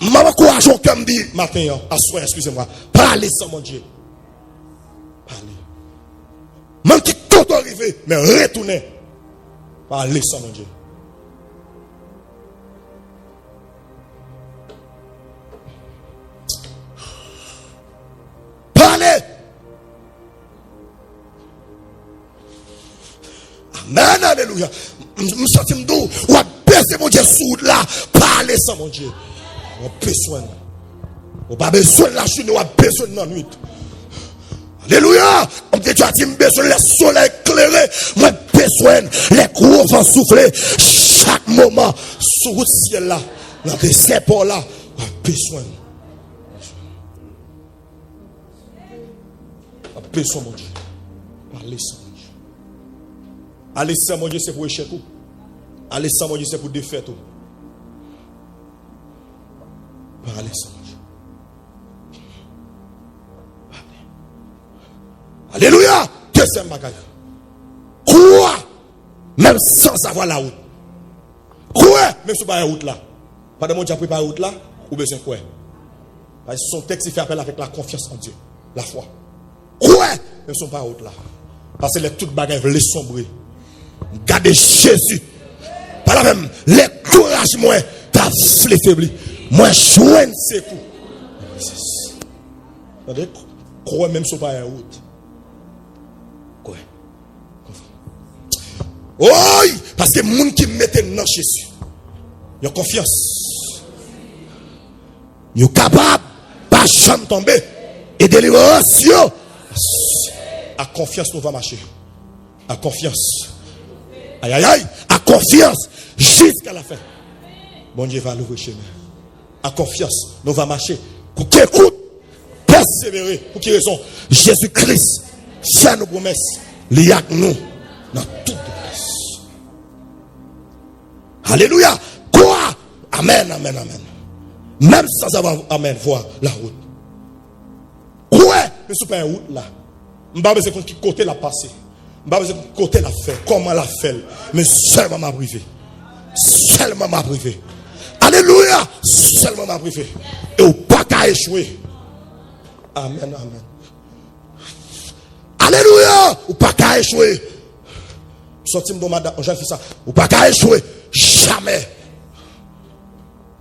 Maman, courage, comme dit matin, à soir, excusez-moi. Parlez ça, mon Dieu. Parlez. Même qui tout arrivé, mais retournez. Parlez ça, mon Dieu. Parlez. Amen, alléluia. Je me sens d'où? Ou à baisser mon Dieu sous là. Parlez ça, mon Dieu. On a besoin. On n'a pas besoin de la chute, on a besoin de la nuit. Alléluia. Comme Dieu a dit, besoin le soleil éclairé. Moi, besoin les gros vents souffler. Chaque moment, sur le ciel là, dans des époques là, on a besoin. On a besoin, mon Dieu. Parlez ça, mon Dieu. Allez ça, mon Dieu, c'est pour échec. Allez ça, mon Dieu, c'est pour défaite. Parlez ça, mon Dieu. Alléluia. Deuxième bagage. Quoi? Même sans savoir la route. Quoi? Même si pas la route là. Pas de mon Dieu préparé la route là. Ou besoin quoi? Parce que son texte il fait appel avec la confiance en Dieu. La foi. Quoi? Même si pas la route là. Parce que les toutes bagages les sombrer. Gardez Jésus. Pas la même. Les courage moins. T'as les faibli. Moi joindre ses coups. Attendez. Quoi même si pas la route. Oui, parce que les gens qui mettent dans Jésus, ils ont confiance. Ils sont capables de pas jamais tomber et délivrance. À confiance, nous va marcher. À confiance. Aïe, aïe, aïe. À confiance jusqu'à la fin. Bon Dieu va l'ouvrir chemin. À confiance, nous va marcher. Pour qu'il écoute, persévérer. Pour qu'il raison, Jésus-Christ fait nos promesses. Il y a nous dans toute grâce. Alléluia. Quoi? Amen, amen, amen. Même sans avoir, amen, voir la route. Ouais, mais ce n'est pas une route là. Je ne sais pas qui côté la passer. Pas besoin de côté la fait, comment la fait, mais seulement m'a privé. Seulement m'a privé. Alléluia, seulement m'a privé. Et au pas qu'à échouer. Amen, amen. Alléluia, ou pas qu'à échouer. Sorti de madame, j'ai fait ça. Ou pas qu'à échouer. Jamais.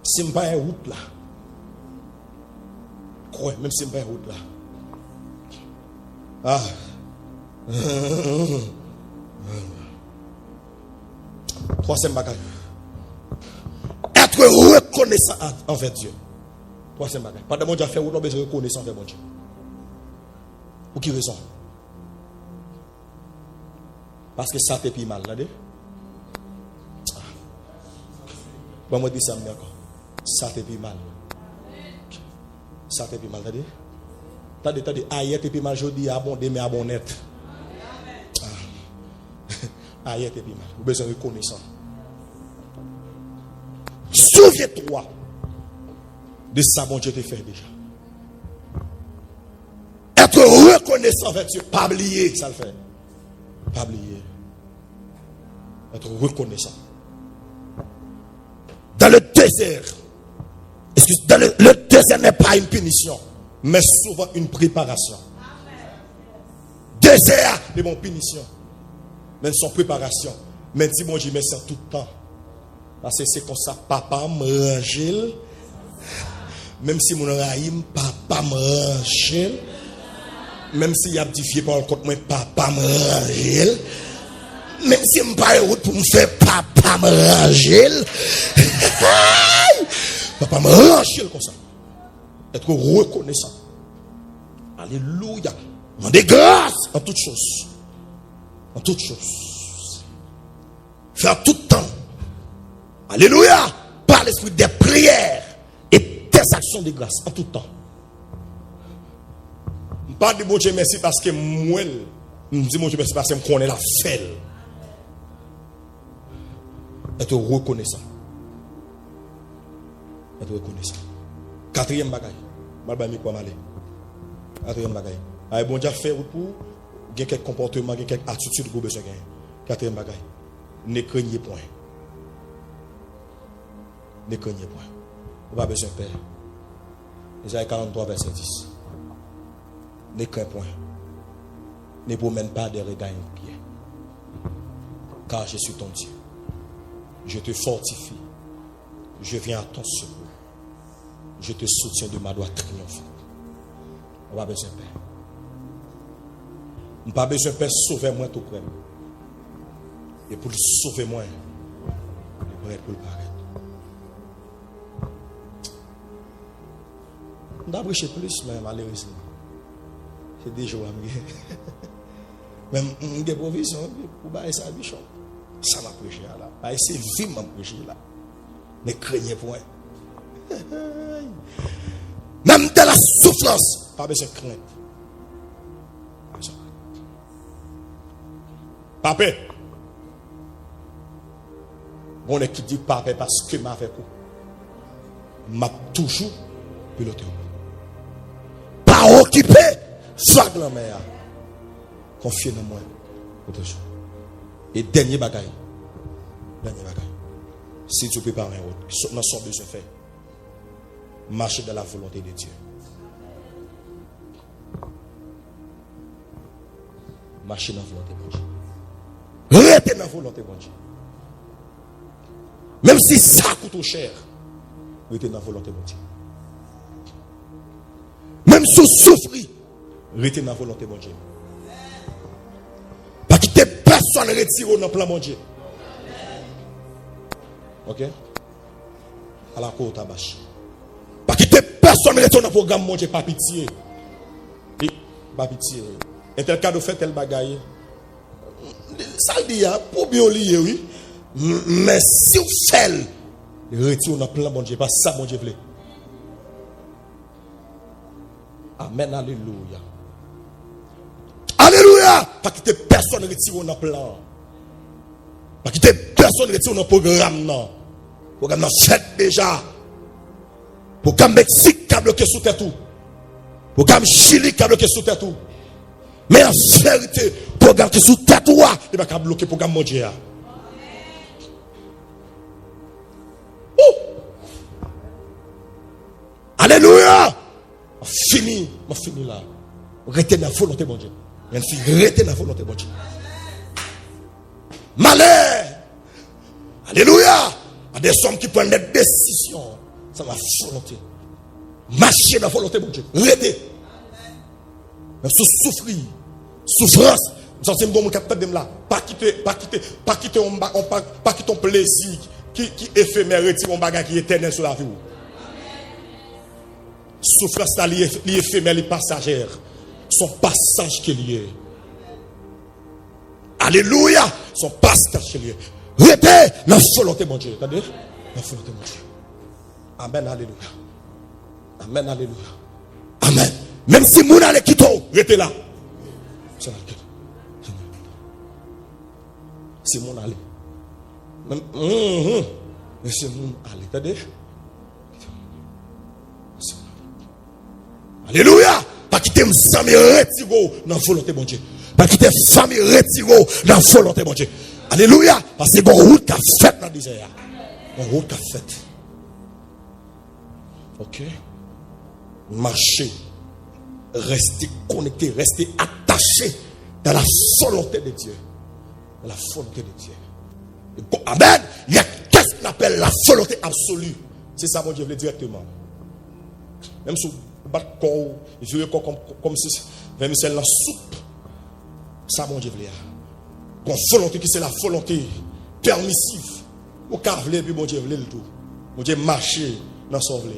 Si je ne pas une route là. Quoi, même si je ne pas une route là. Ah. Troisième bagage. Être reconnaissant envers Dieu. Troisième bagage. Pas de mon Dieu a fait ou non besoin de reconnaissance envers mon Dieu. Pour qui raison? Parce que ça te pis mal, là. Bon, moi dis ça encore. Ça te pis mal. Ça te pis mal, là. T'as aïe te pis mal, je dis abondé mais abonnet. Aïe te pis mal. Vous avez besoin de reconnaissance. Souviens-toi de ça, bon Dieu te fait déjà. Être reconnaissant envers Dieu, pas oublier ça le fait. Pas oublier. Être reconnaissant. Dans le désert, le désert n'est pas une punition, mais souvent une préparation. Désert, c'est une punition, mais son préparation. Mais dis mon Dieu, mais c'est tout le temps. Parce que c'est comme ça, papa me range. Même si mon raïm, papa me range. Même si il a difficile par le côté, moi, papa me range. Même si je ne pas route pour me faire papa me range. Papa me range comme ça. Être reconnaissant. Alléluia. Demander grâce en toutes choses. En toutes choses. Faire tout le temps. Alléluia. Par l'esprit des prières et des actions de grâce en tout temps. Pas de bon Dieu merci parce que moi, je dis mon Dieu merci parce que je connais la fête. Être reconnaissant. Être reconnaissant. Quatrième bagaille. Malbami quoi malé. Quatrième bagaille. Ay bon Dieu fait pour quelques comportements, quelques attitudes que besoin gagner. Quatrième bagaille. Ne craignez point. Ne craignez point. Vous n'avez pas besoin de peur. Isaïe 43 verset 10. Ne crains point. Ne promène pas des regards inquiets. Car je suis ton Dieu. Je te fortifie. Je viens à ton secours. Je te soutiens de ma droite triomphante. On n'a pas besoin de peur. On n'a pas besoin de peur. Sauver-moi tout près. Et pour le sauver moi, il est pour le paraître. On a prêché plus, mais malheureusement. C'est des jours à me même des provisions pour bailler sa bichon. Ça m'a prêché là. C'est vivement prêché là. Ne craignez point. Même de la souffrance, pas besoin de crainte. Pas besoin de crainte. Papa. Bon équipe dit papa parce que m'a fait coup. M'a toujours piloté. Pas occupé. Soit de la mer. Confiez dans moi. Et dernier bagaille. Dernier bagaille. Si tu prépares un autre, nous sommes besoin de faire. Marcher dans la volonté de Dieu. Marcher dans la volonté de Dieu. Restez dans la volonté de Dieu. Même si ça coûte cher, restez dans la volonté de Dieu. Même si vous souffrez, restez dans la volonté de Dieu. Pas quitter personne retirer dans le plan de Dieu. Ok? À la côte à bâche. Pas quitter personne retirer dans le programme de Dieu. Pas pitié. Pas pitié. Et tel cas de fait tel bagaille. Ça le dit, pour bien lier, oui. Mais si vous faites, retirez dans le plan de Dieu. Pas ça, mon Dieu voulait. Amen, alléluia. Alléluia. Pas quitter personne retire dans le plan. Pas quitter personne retire dans le programme. Le programme est fait déjà. Le programme Mexique qui a bloqué sous tête tout. Le programme Chili qui a bloqué sous tête tout. Mais en vérité, programme qui sous tête toi, il va pas bloquer le programme mon Dieu. Alléluia. Fini là. Restez dans la volonté de Dieu. Restez dans la volonté de Dieu. Malheur. Alléluia. À des hommes qui prennent des décisions. Ça va volonté. Marcher dans la volonté de Dieu. Restez. Même sous souffrir. Souffrance. Nous sommes bon capable là. Pas quitter ton plaisir qui est éphémère, retire un bagage qui est éternel sur la vie. Souffrance là, l'éphémère, les passagères. Son passage qui est lié. Alléluia. Son passage qui est lié. Restez dans la volonté de Dieu. Attendez? La volonté de Dieu. Amen. Alléluia. Amen. Alléluia. Amen. Même si mon allez quitter, restez là. C'est mon allé. Mais c'est mon allé. Attendez? Alléluia. Pas quitter mes amis retirés dans la volonté de Dieu. Pas quitter famille retirés dans la volonté de Dieu. Alléluia. Parce que c'est une route qui a fait dans le désert. Une route qui a fait. Ok. Marcher. Rester connecté. Rester attaché dans la volonté de Dieu. Dans la volonté de Dieu. Et, amen. Il y a qu'est-ce qu'on appelle la volonté absolue. C'est ça, mon Dieu, directement. Même si bat corps, il fait comme si vers c'est la soupe. Ça mon Dieu veut. Une volonté qui c'est la volonté permissive. Au carveler puis mon Dieu veut le tout. Mon Dieu marcher dans son veut.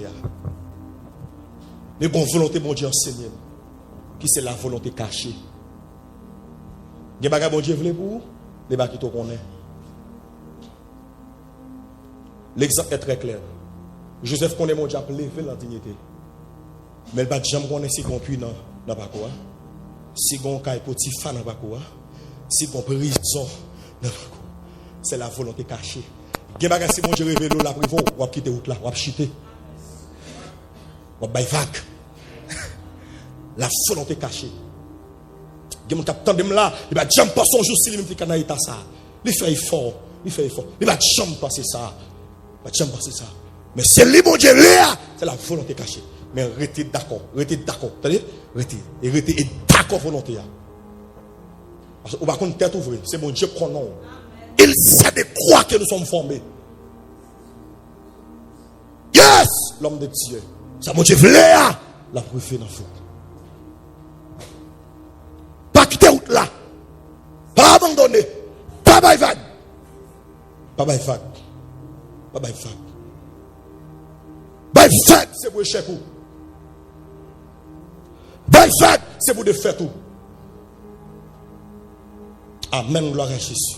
Mais bon volonté mon Dieu enseigné qui c'est la volonté cachée. Des bagages mon Dieu veut pour les bagages qui connaît. L'exemple est très clair. Joseph connaît mon Dieu lever la dignité. Mais le jamais connaît si on puits dans pas quoi. Si on caille Potiphar dans pas quoi. Si on prison dans pas quoi. C'est la volonté cachée. Gen bagay si mon Dieu révèle la privo, ou quitter route là, ou chiter. Ou bay vague. La volonté cachée. Gen mon cap tandem là, il va jamais passer son jour si il me dit état ça. Il fait effort, il va jamais passer ça. Il va jamais passer ça. Mais c'est lui mon Dieu là, c'est la volonté cachée. Mais restez d'accord. C'est-à-dire, restez d'accord volonté. Parce qu'on va contre tête ouverte. C'est mon Dieu pronom. Il sait de quoi que nous sommes formés. Yes! L'homme de Dieu. Ça mon Dieu voulait la préférée dans le fond. Pas quitter route là. Pas abandonner. Pas bailler vague. Pas bailler vague. Pas bailler vague. Bailler vague, c'est pour échec. Bail fait, c'est pour de faire tout. Amen, gloire à Jésus.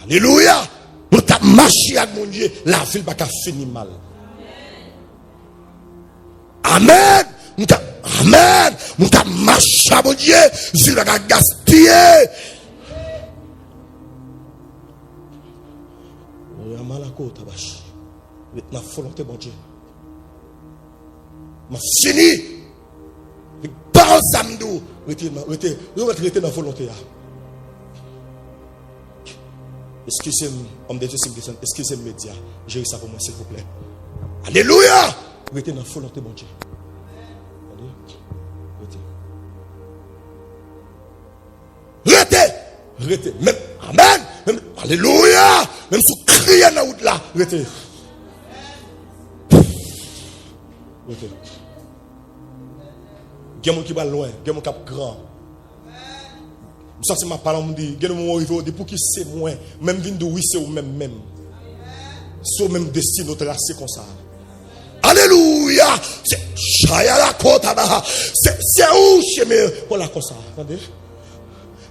Alléluia. Nous avons marché avec mon Dieu, la ville va pas finir mal. Amen. Amen. Nous avons marché avec mon Dieu, la ville va pas gaspiller. La volonté de mon Dieu. Ma fini. Par samedou, restez dans la volonté. Excusez-moi, homme de Dieu, excusez-moi, média. J'ai eu ça pour moi, s'il vous plaît. Alléluia! Restez dans la volonté, mon Dieu. Restez. Même, amen. Même, alléluia. Même si vous criez dans la route là, restez. Il y a des gens qui vont loin, il y a des gens qui sont grands. Je sens que ma parole me dit, il y a des gens qui vont pour qui c'est moins, même vin de oui, c'est au même. C'est au même destin, notre tracé comme ça. Alléluia! C'est où chemin pour la comme ça? Attendez?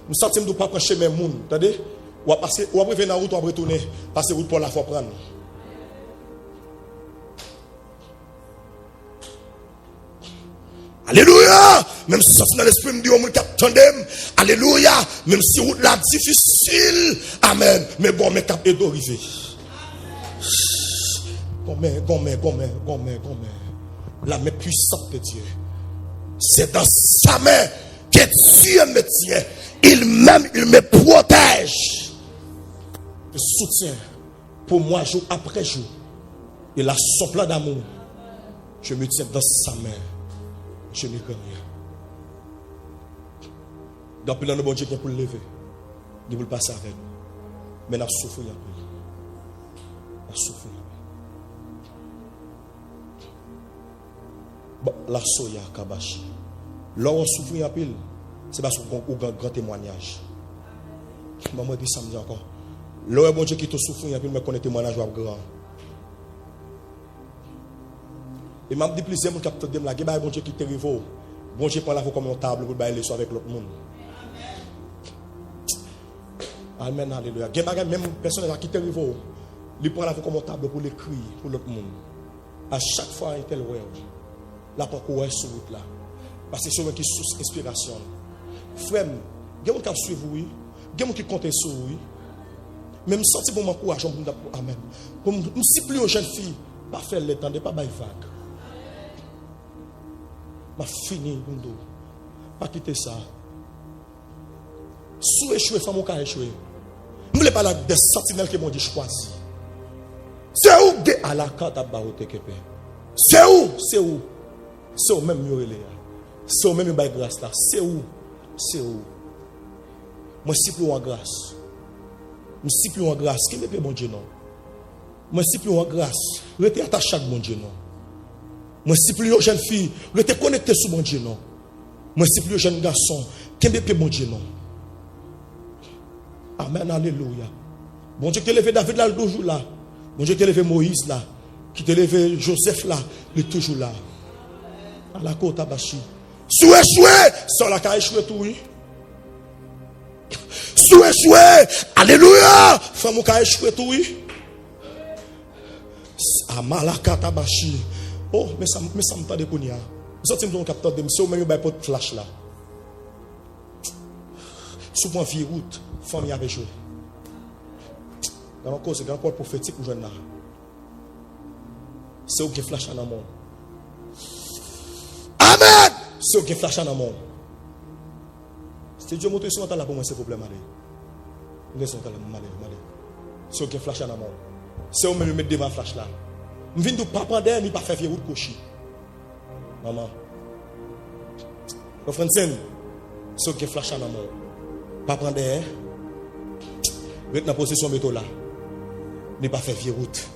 Nous sentons de ne pas prendre chemin moun. Attendez? Ou après venir dans la route, ou après retourner, passer route pour la fois prendre. Alléluia. Même si ça c'est dans l'esprit me dit au monde qui attendem. Alléluia. Même si route là difficile. Amen. Mais bon mais cap est d'arriver. Gomme. La main puissante de Dieu. C'est dans sa main que Dieu me tient. il m'aime, il me protège. Le soutien pour moi jour après jour. Il a son plan d'amour. Je me tiens dans sa main. Je ne peux rien. Donc, le bon Dieu qui est pour le lever. Il veut le passer avec nous. Mais nous avons souffert un peu. Nous avons souffert un peu. Bon, la soya kabashi. Là où on souffre un peu, c'est parce qu'on a un grand témoignage. Maman dit ça me dit encore. Là où bon Dieu qui te souffre un peu, mais qu'on a un témoignage grand. Et m'a dit plusieurs monde qui a peut-être la guerre bon Dieu qui te rivo. Bon Dieu prend la comme une table pour bailler les avec l'autre monde. Amen, alléluia. Même personne qui te rivo, il prend la comme une table pour l'écrire pour l'autre monde. À chaque fois un tel ouais. Là pour courir sur route là. Parce que c'est celui qui source inspiration. Frère, il y a des gens qui suivent oui, il y a des gens qui comptent sur oui. Même sorti pour m'encourager pour amen. Comme si plus une jeune fille pas faire le temps de pas bailler vague. Ma fini mundo. Pas quitter ça. Sous échoué, femme au échoué. Je ne voulais pas des sentinelles qui m'ont dit choisi. C'est où de à la carte à barote kepe. C'est où? C'est où? C'est où même mieux là. C'est où même bail grâce là. C'est où? C'est où? Moi si plus en grâce. Moi si plus en grâce. Qui me fait bon Dieu non? Moi si plus en grâce. Restez attaché à mon Dieu non. Moi si plus une jeune fille, restez connecté sur mon Dieu non. Moi si plus un jeune garçon, qui me fait bon Dieu non. Amen, alléluia. Bon Dieu qui t'a levé David là, il est toujours là. Bon Dieu qui t'a levé Moïse là, qui t'a levé Joseph là, il est toujours là. À la côte Abachi. Sous échoué, sans la carrière échoué tout, oui. Sous échoué, alléluia. Femme qui a échoué tout, oui. Amalaka Tabachi. Oh, mais ça me t'a déconné. Vous êtes un capteur de monsieur, même un pot de flash là. Sous point vieille route, femme y avait joué. Dans le cause, c'est grand corps prophétique ou jeune là. C'est où qui flash en amont. Amen! C'est où qui flash en amont. C'est Dieu montre sur là pour moi, c'est problème. Laissez-moi aller. C'est où qui flash en amont. C'est où me mettre devant flash là. Je viens de pas prendre ni pas faire vieille route cochi. Maman. Mon frère, c'est où qui flash en amont. Pas prendre air. Vous êtes dans la position métaux là. Ne pas faire vieille route.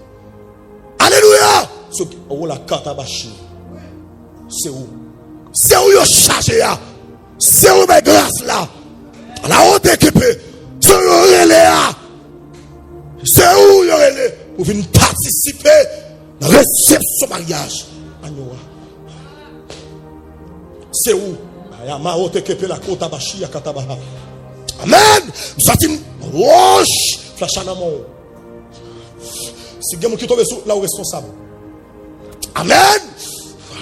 Alléluia! Oh la carte à Bachi. C'est où? C'est où vous chargez là? C'est où mes grâces là? À la haute équipe. C'est où vous là? C'est où vous allez? Pour venir participer à la réception mariage. C'est où? Il y a ma haute équipe la côte à Bachi à Katabaha. Amen. Nous sommes roche. Flash en amont. C'est quelqu'un qui tombe là où responsable. Amen.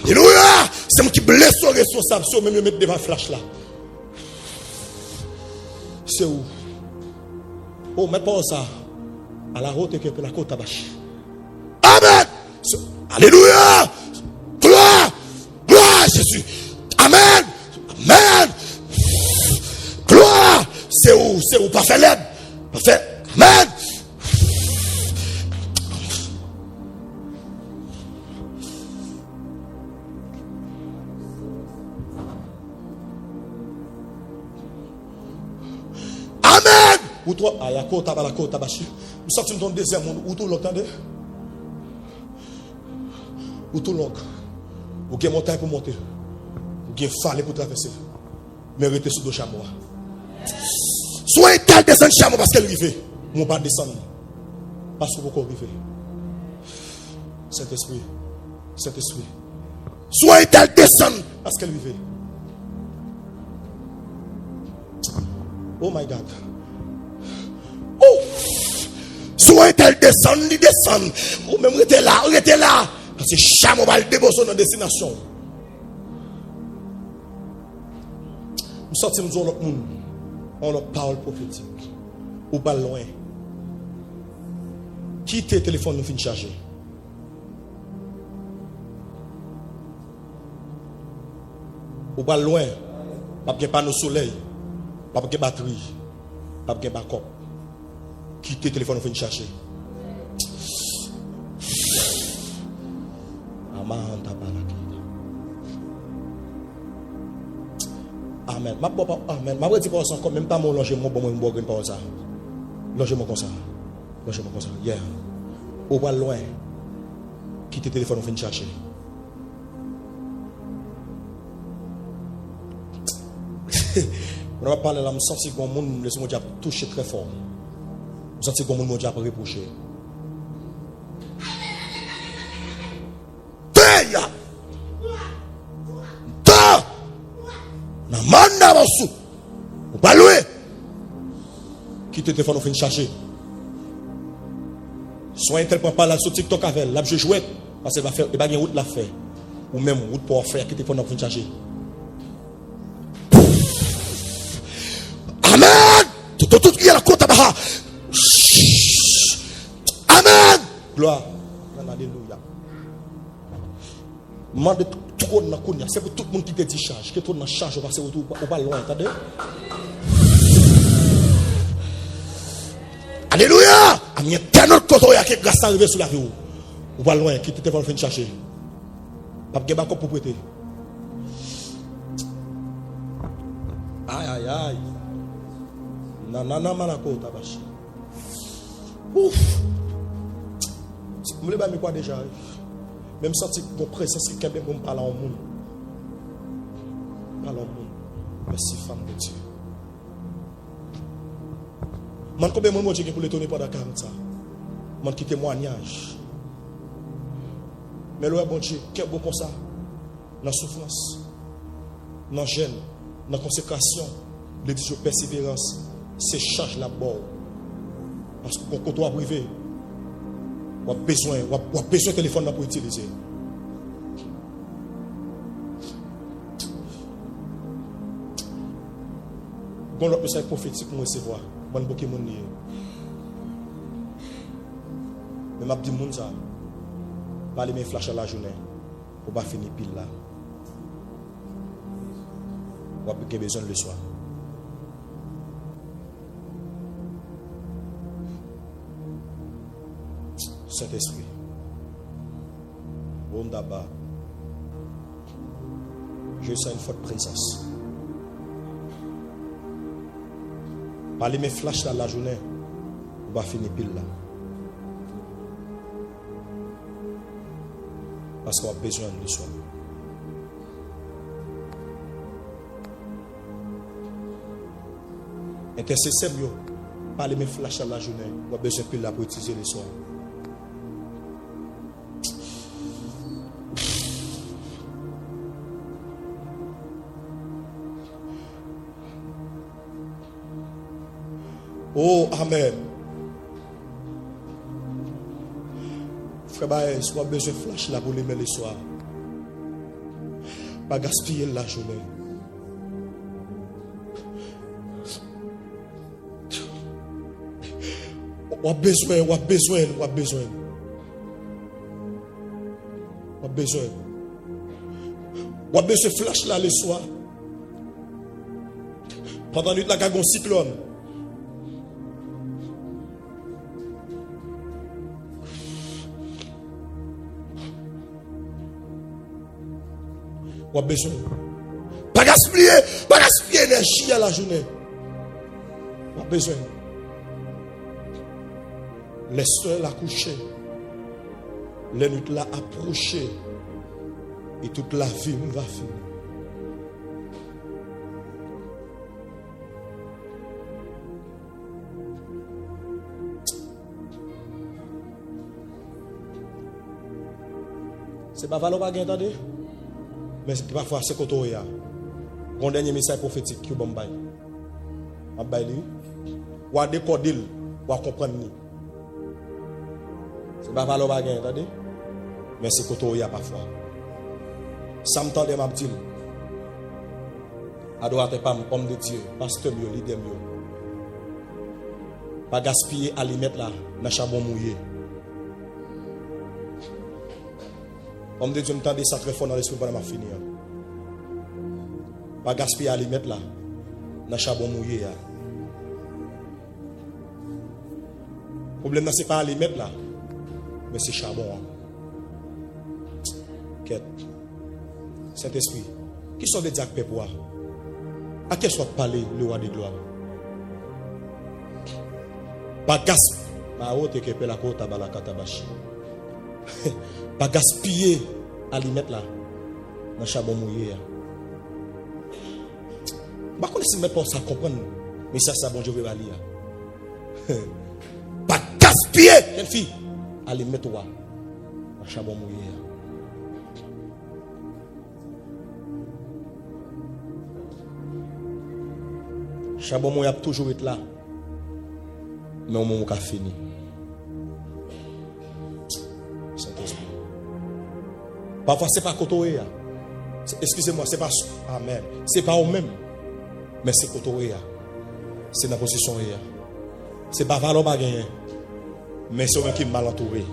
Alléluia. C'est moi qui blesse le responsable. C'est même mettre devant flash là. C'est où? Oh, mais pas ça. À la route que la côte à Bachi. Amen. Alléluia. Gloire. Gloire à Jésus. Amen. Amen. Gloire. C'est où? Pas faire l'aide. Pas faire. Amen. Amen. Ou toi, à la côte, à la côte, à Bachi. Nous sortons dans le deuxième monde. Où tout l'entendez? Où tout long. Ou qui est montagne pour monter. Ou qui est fallait pour traverser. Mais restez sous deux chameaux. Soit tel descend chameau parce qu'elle arrive. Mon pas descendre. Parce que vous arrivez. Saint-Esprit. Saint-Esprit. Soit tel descend parce qu'elle arrive. Oh my God. Oh. Soit tel descend, il descend. Ou même restez là, restez là. Parce que chameau va le débourser dans la destination. Nous sortons dans notre monde. On a parole prophétique. Ou pas loin. Qui tes téléphones nous finit charger? Ou pas loin. Pas bien pas nos soleil. Pas de batterie, pas de backup. Quittez le téléphone, on fait chercher. Amen. Amen. Ma dit pas ça comme même pas mon longer mon bon mon bon pas ça. Logez-moi comme ça. Logez-moi comme ça. Yeah. Au pas loin. Quittez le téléphone, on fait chercher. On va parler là, je sens que mon monde laisse mon diable toucher très fort. Je sens que mon diable reprocher. Teya. Ta. Na manda basu. Ou pas loué. Quitte le téléphone, on fait chercher. Soit un tel point pas là sur TikTok avec elle, là je joue parce qu'elle va faire, il va gagner route la faire. Ou même route pour faire, quitte le téléphone, on fait chercher. Amen. Tout qui est la côte à Baha. Amen. Gloire. Alléluia. Mande trop dans la c'est pour tout le monde qui te dit charge. Que trop dans charge, on va se retrouver au pas loin. Attendez. Alléluia. Il y a tellement de côté qui est grâce à arriver sur la vie. Ou pas loin, qui te va faire chercher. Pas de backup pour prêter. Aïe aïe aïe. Nanana manako tabashi. Ouf. Vous voulez pas me quoi déjà? Même senti qu'on présence qui quelqu'un pour me parler au monde. Parle au monde. Merci femme de Dieu. Man combien de monde Dieu pour l'étonner pendant 40 ans. Man qui témoignage. Mais le bon Dieu, quel bon comme ça. Dans la souffrance, dans la gêne, dans la consécration, l'édition persévérance. C'est charge la bord. Parce que quand tu as privé, tu as besoin de téléphone pour utiliser. Bon, l'autre message prophétique pour recevoir. Bon, beaucoup de monde. Mais je dis que ça. Parler mes flashs à la journée. Pour ne pas finir pile là. On a besoin le soir. Saint-Esprit. Bon d'abord. Je sens une forte présence. Parler mes flashs dans la journée. On va finir pile là. Parce qu'on a besoin de soi. Intercesseur, parler mes flashs dans la journée. On a besoin de pile là pour utiliser les soins. Oh, amen. Frère Baez, soit besoin de flash là pour les mettre le soir. Pas gaspiller la journée. On a besoin. On a besoin de flash là le soir. Pendant la nuit, la gagon cyclone. On a besoin. Pas gaspiller l'énergie à la journée. On a besoin. Les soeurs la coucher. Les nuits la approcher. Et toute la vie va finir. C'est pas valable à gagner. Mais parfois c'est quand on y a. Mon dernier message prophétique qui est bon bail. En bail lui. Ou à décoder, ou à comprendre. C'est pas valable à gagner, attendez. Mais c'est quand on y a parfois. Ça me tend de m'abdil. Adorateur pas homme de Dieu, pasteur mieux, leader mieux. Pas gaspiller aliments là, dans charbon mouillé. Homme de Dieu me tend ça très fort dans l'esprit pour ma finir. Pas gaspiller aliments là, dans charbon mouillé. Le problème, ce n'est pas les mettre là, mais c'est charbon. Quête. Saint-Esprit, qui sont les diacres pour à quel soit parler le roi des gloires? Pas gaspiller à les mettre là, dans charbon mouillé. Je ne sais pas si ça comprendre, mais ça, bon, je vais lire. Pas gaspiller, quelle fille, à les mettre là, dans charbon mouillé. Charbon mouillé a toujours été là, mais au moment où on a fini. Saint-Esprit. Parfois, ce n'est pas côté. Excusez-moi, c'est pas. Amen. C'est pas au même. Mais c'est côté. C'est dans la position. C'est pas valeur pas gagner. Mais c'est un qui est mal entouré.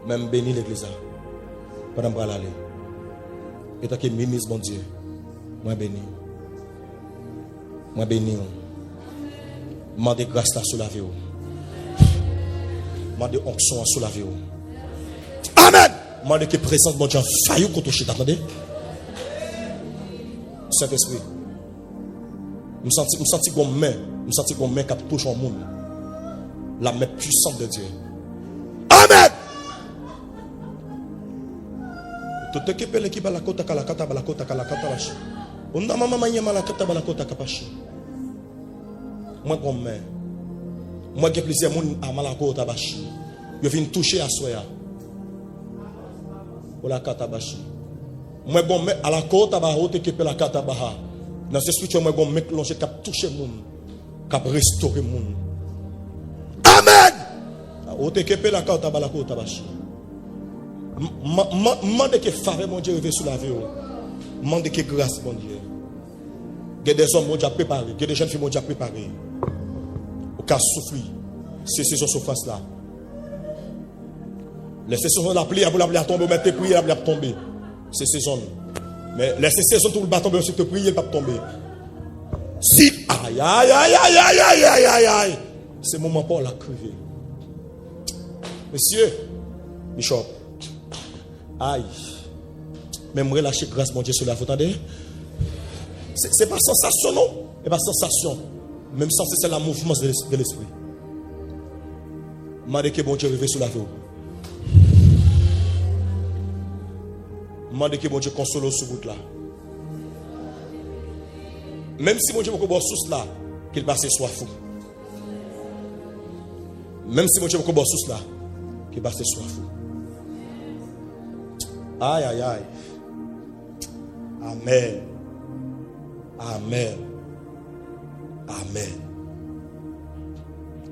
Même béni l'église. Pendant que je vais aller. Et tant que ministre, bon Dieu. Moi béni. Moi béni. Demandez grâce là sur la vie. Demandez onction sur la vie. Amen. Demandez que présence de mon Dieu faille contre chita. Attendez. Saint-Esprit. Je sens qu'on main qui touche au monde. La main puissante de Dieu. Amen. Tout ce qui peut l'équipe à la côte à la kata à la côte à la kata la chi. On a maman maniement la kata à la côte à kapachi. Moi comme main. Moi qui plaisir moun à malako tabachi. Je viens toucher à soya. Pour la kata bachi. Moi bon mais à la côte à bahote qui peut la kata baha. Dans ce spirituel moi bon mec longer cap toucher moun, cap restaurer moun. Amen. Haute qui peut la kata ba la côte bachi. Mande que faveur mon Dieu revient sur la vie. Mande que grâce mon Dieu. Il y a des hommes mon Dieu préparé, il y a des jeunes filles mon Dieu préparé. Au cas souffrir, c'est saison souffrance là. Les saisons de la pluie, la tomber, mettre prier, la tomber. C'est saison. Mais les saisons tout le bâton, si tu pries, il va tomber. Si aïe aïe aïe aïe aïe aïe aïe aïe aïe. C'est moment pour la crever. Monsieur, Bishop. Aïe. Même relâcher grâce mon Dieu sur la vous entendez? C'est pas sensation non, c'est pas sensation. Même sens c'est la mouvement de l'esprit. Mandez que bon Dieu revienne sur la vie. Mandez que bon Dieu console sur route là. Même si mon Dieu veut boire sous là, qu'il passe soit fou. Même si mon Dieu veut boire sous là, qu'il passe soit fou. Aïe aïe aïe. Amen. Amen. Amen.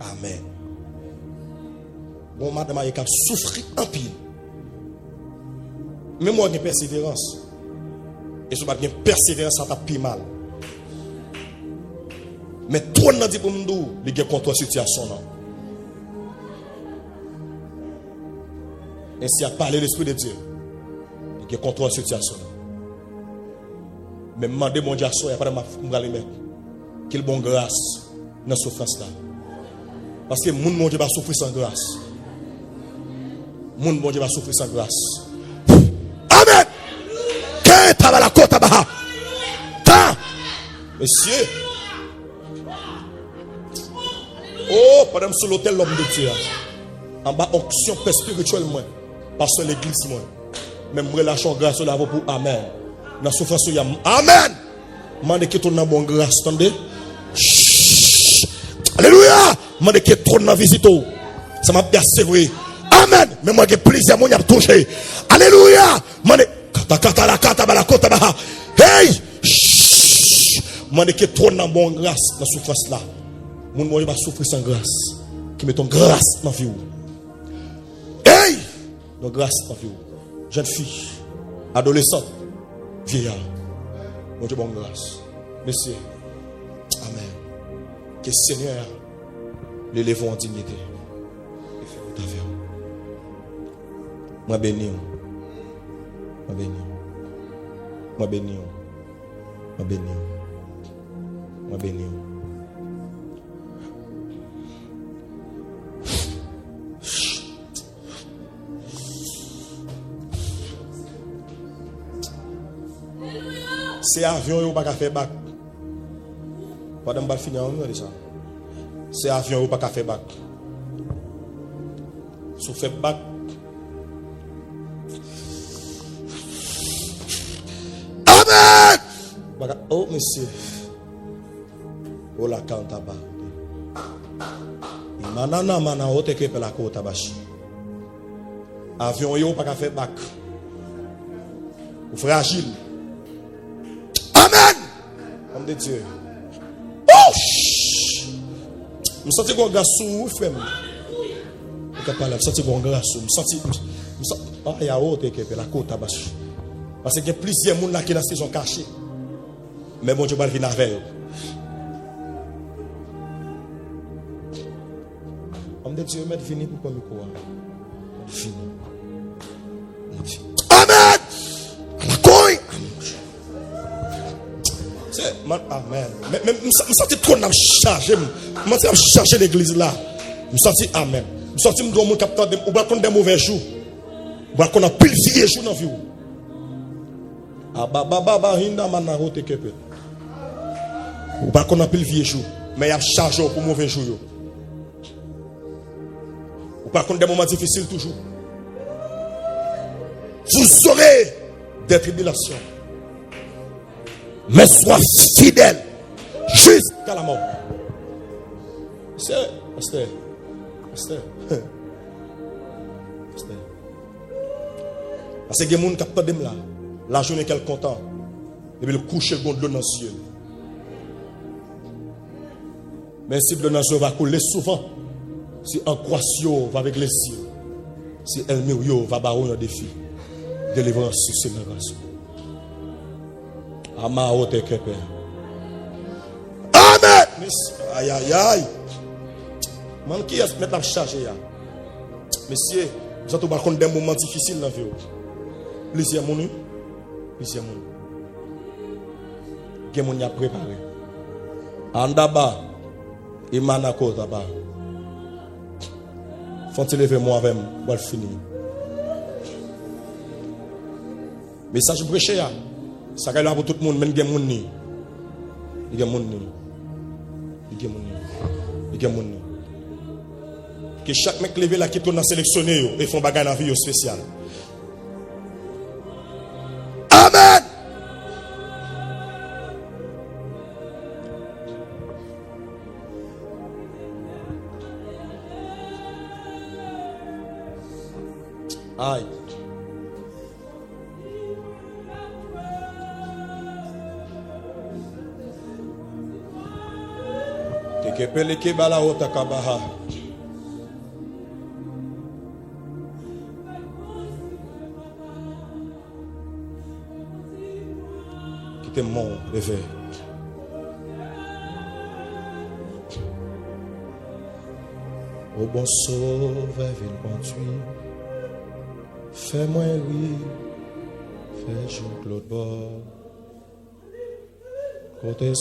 Amen. Bon, madame, il a souffert en pile. Mais moi, j'ai persévérance. Et si je n'ai pas persévérance, ça t'a pris mal. Mais trop n'a dit pour nous, il y a contre la situation. Ainsi a parlé l'Esprit de Dieu. Il y a contre la situation. Mais demandez mon Dieu à soi, il n'y a pas de ma mettre. Quelle bonne grâce dans la souffrance là. Parce que mon Dieu va souffrir sans grâce. Mon Dieu va souffrir sans grâce. Amen. Monsieur. Oh, pendant sur l'hôtel l'homme de Dieu. En bas, onction spirituellement. Parce que l'église, moi. Même relâchons grâce là pour Amen. Dans la souffrance, il y a Amen. Mande que tourne dans bonne grâce, attendez. Alléluia. Mande que tourne dans visite. Ça m'a persévéré. Amen. Mais moi, j'ai plaisir, moi, j'ai touché. Alléluia. Mande kata la kata bala kota baha. Hey. Mande que tourne dans bonne grâce dans la souffrance là. Mon moi, va souffrir sans grâce. Qui met ton grâce dans la vie. Hey. Donc grâce dans la vie. Jeune fille, adolescente, vieillard. Mon Dieu, bonne grâce. Messieurs, Amen. Que le Seigneur l'élève en dignité. Et fait ta vie. Moi béni. Moi béni. Moi béni. Moi béni. Moi béni. C'est avion yo pas faire bac. Pendant que je finis on dit ça. C'est avion yo pas faire bac. Si vous faites bac. Amen. Oh monsieur. Oh la kanta ba. Manana mana ote ke pe la kota bashi. Avion yo pas faire bac. Ou fragile. Amen. Comme de Dieu. Oh! Je me sens que un garçon frère. Je parle, je me sens que un garçon, je me sens ah il y a autre que la côte à basse. Parce qu'il y a plusieurs monde là qui dans saison cachée. Mais bon Dieu va venir avec eux. Homme de Dieu, mettre fini pour comme quoi. Fini. Amen. La coin. Amen. Mais je me sens trop de charger. Je me sens charger l'église là. Je me sens amen. Je me sens que je dois capter des mauvais jours. Je dois qu'on a pile vieux jours dans la vie. Ah baba hinda mana rote kepe. Je dois qu'on a pile vieux jours. Mais il y a chargé pour mauvais jours. Je dois qu'on des moments difficiles toujours. Vous aurez des tribulations. Mais sois fidèle jusqu'à la mort. Esther. Parce que les gens qui ont là, la journée qu'elle est content, et puis le coucher de l'eau dans le ciel. Mais si le nation va couler souvent, si un croissio va avec les cieux, si elle va baronner un défi, délivrance sur ses narrations. Amen. Aïe aïe aïe. Man qui est mettre la charge là. Monsieur, vous êtes au des moments difficiles dans la vie. Plusieurs moun. Qui moun a préparé. Andaba imanako daba. Faut-il lever moi avec moi finir. Message prêché là. Ça va là pour tout le monde, même des gens ni. Il y a des gens. Que chaque mec levé là qui tourne à sélectionner et font bagarre dans la vie spéciale. Amen. Aïe. Kepele kebala otakabaha. Qui t'es mon réveil. Au bon sauveur, vil conduit. Fais-moi lui. Fais jour Claude bord. Côté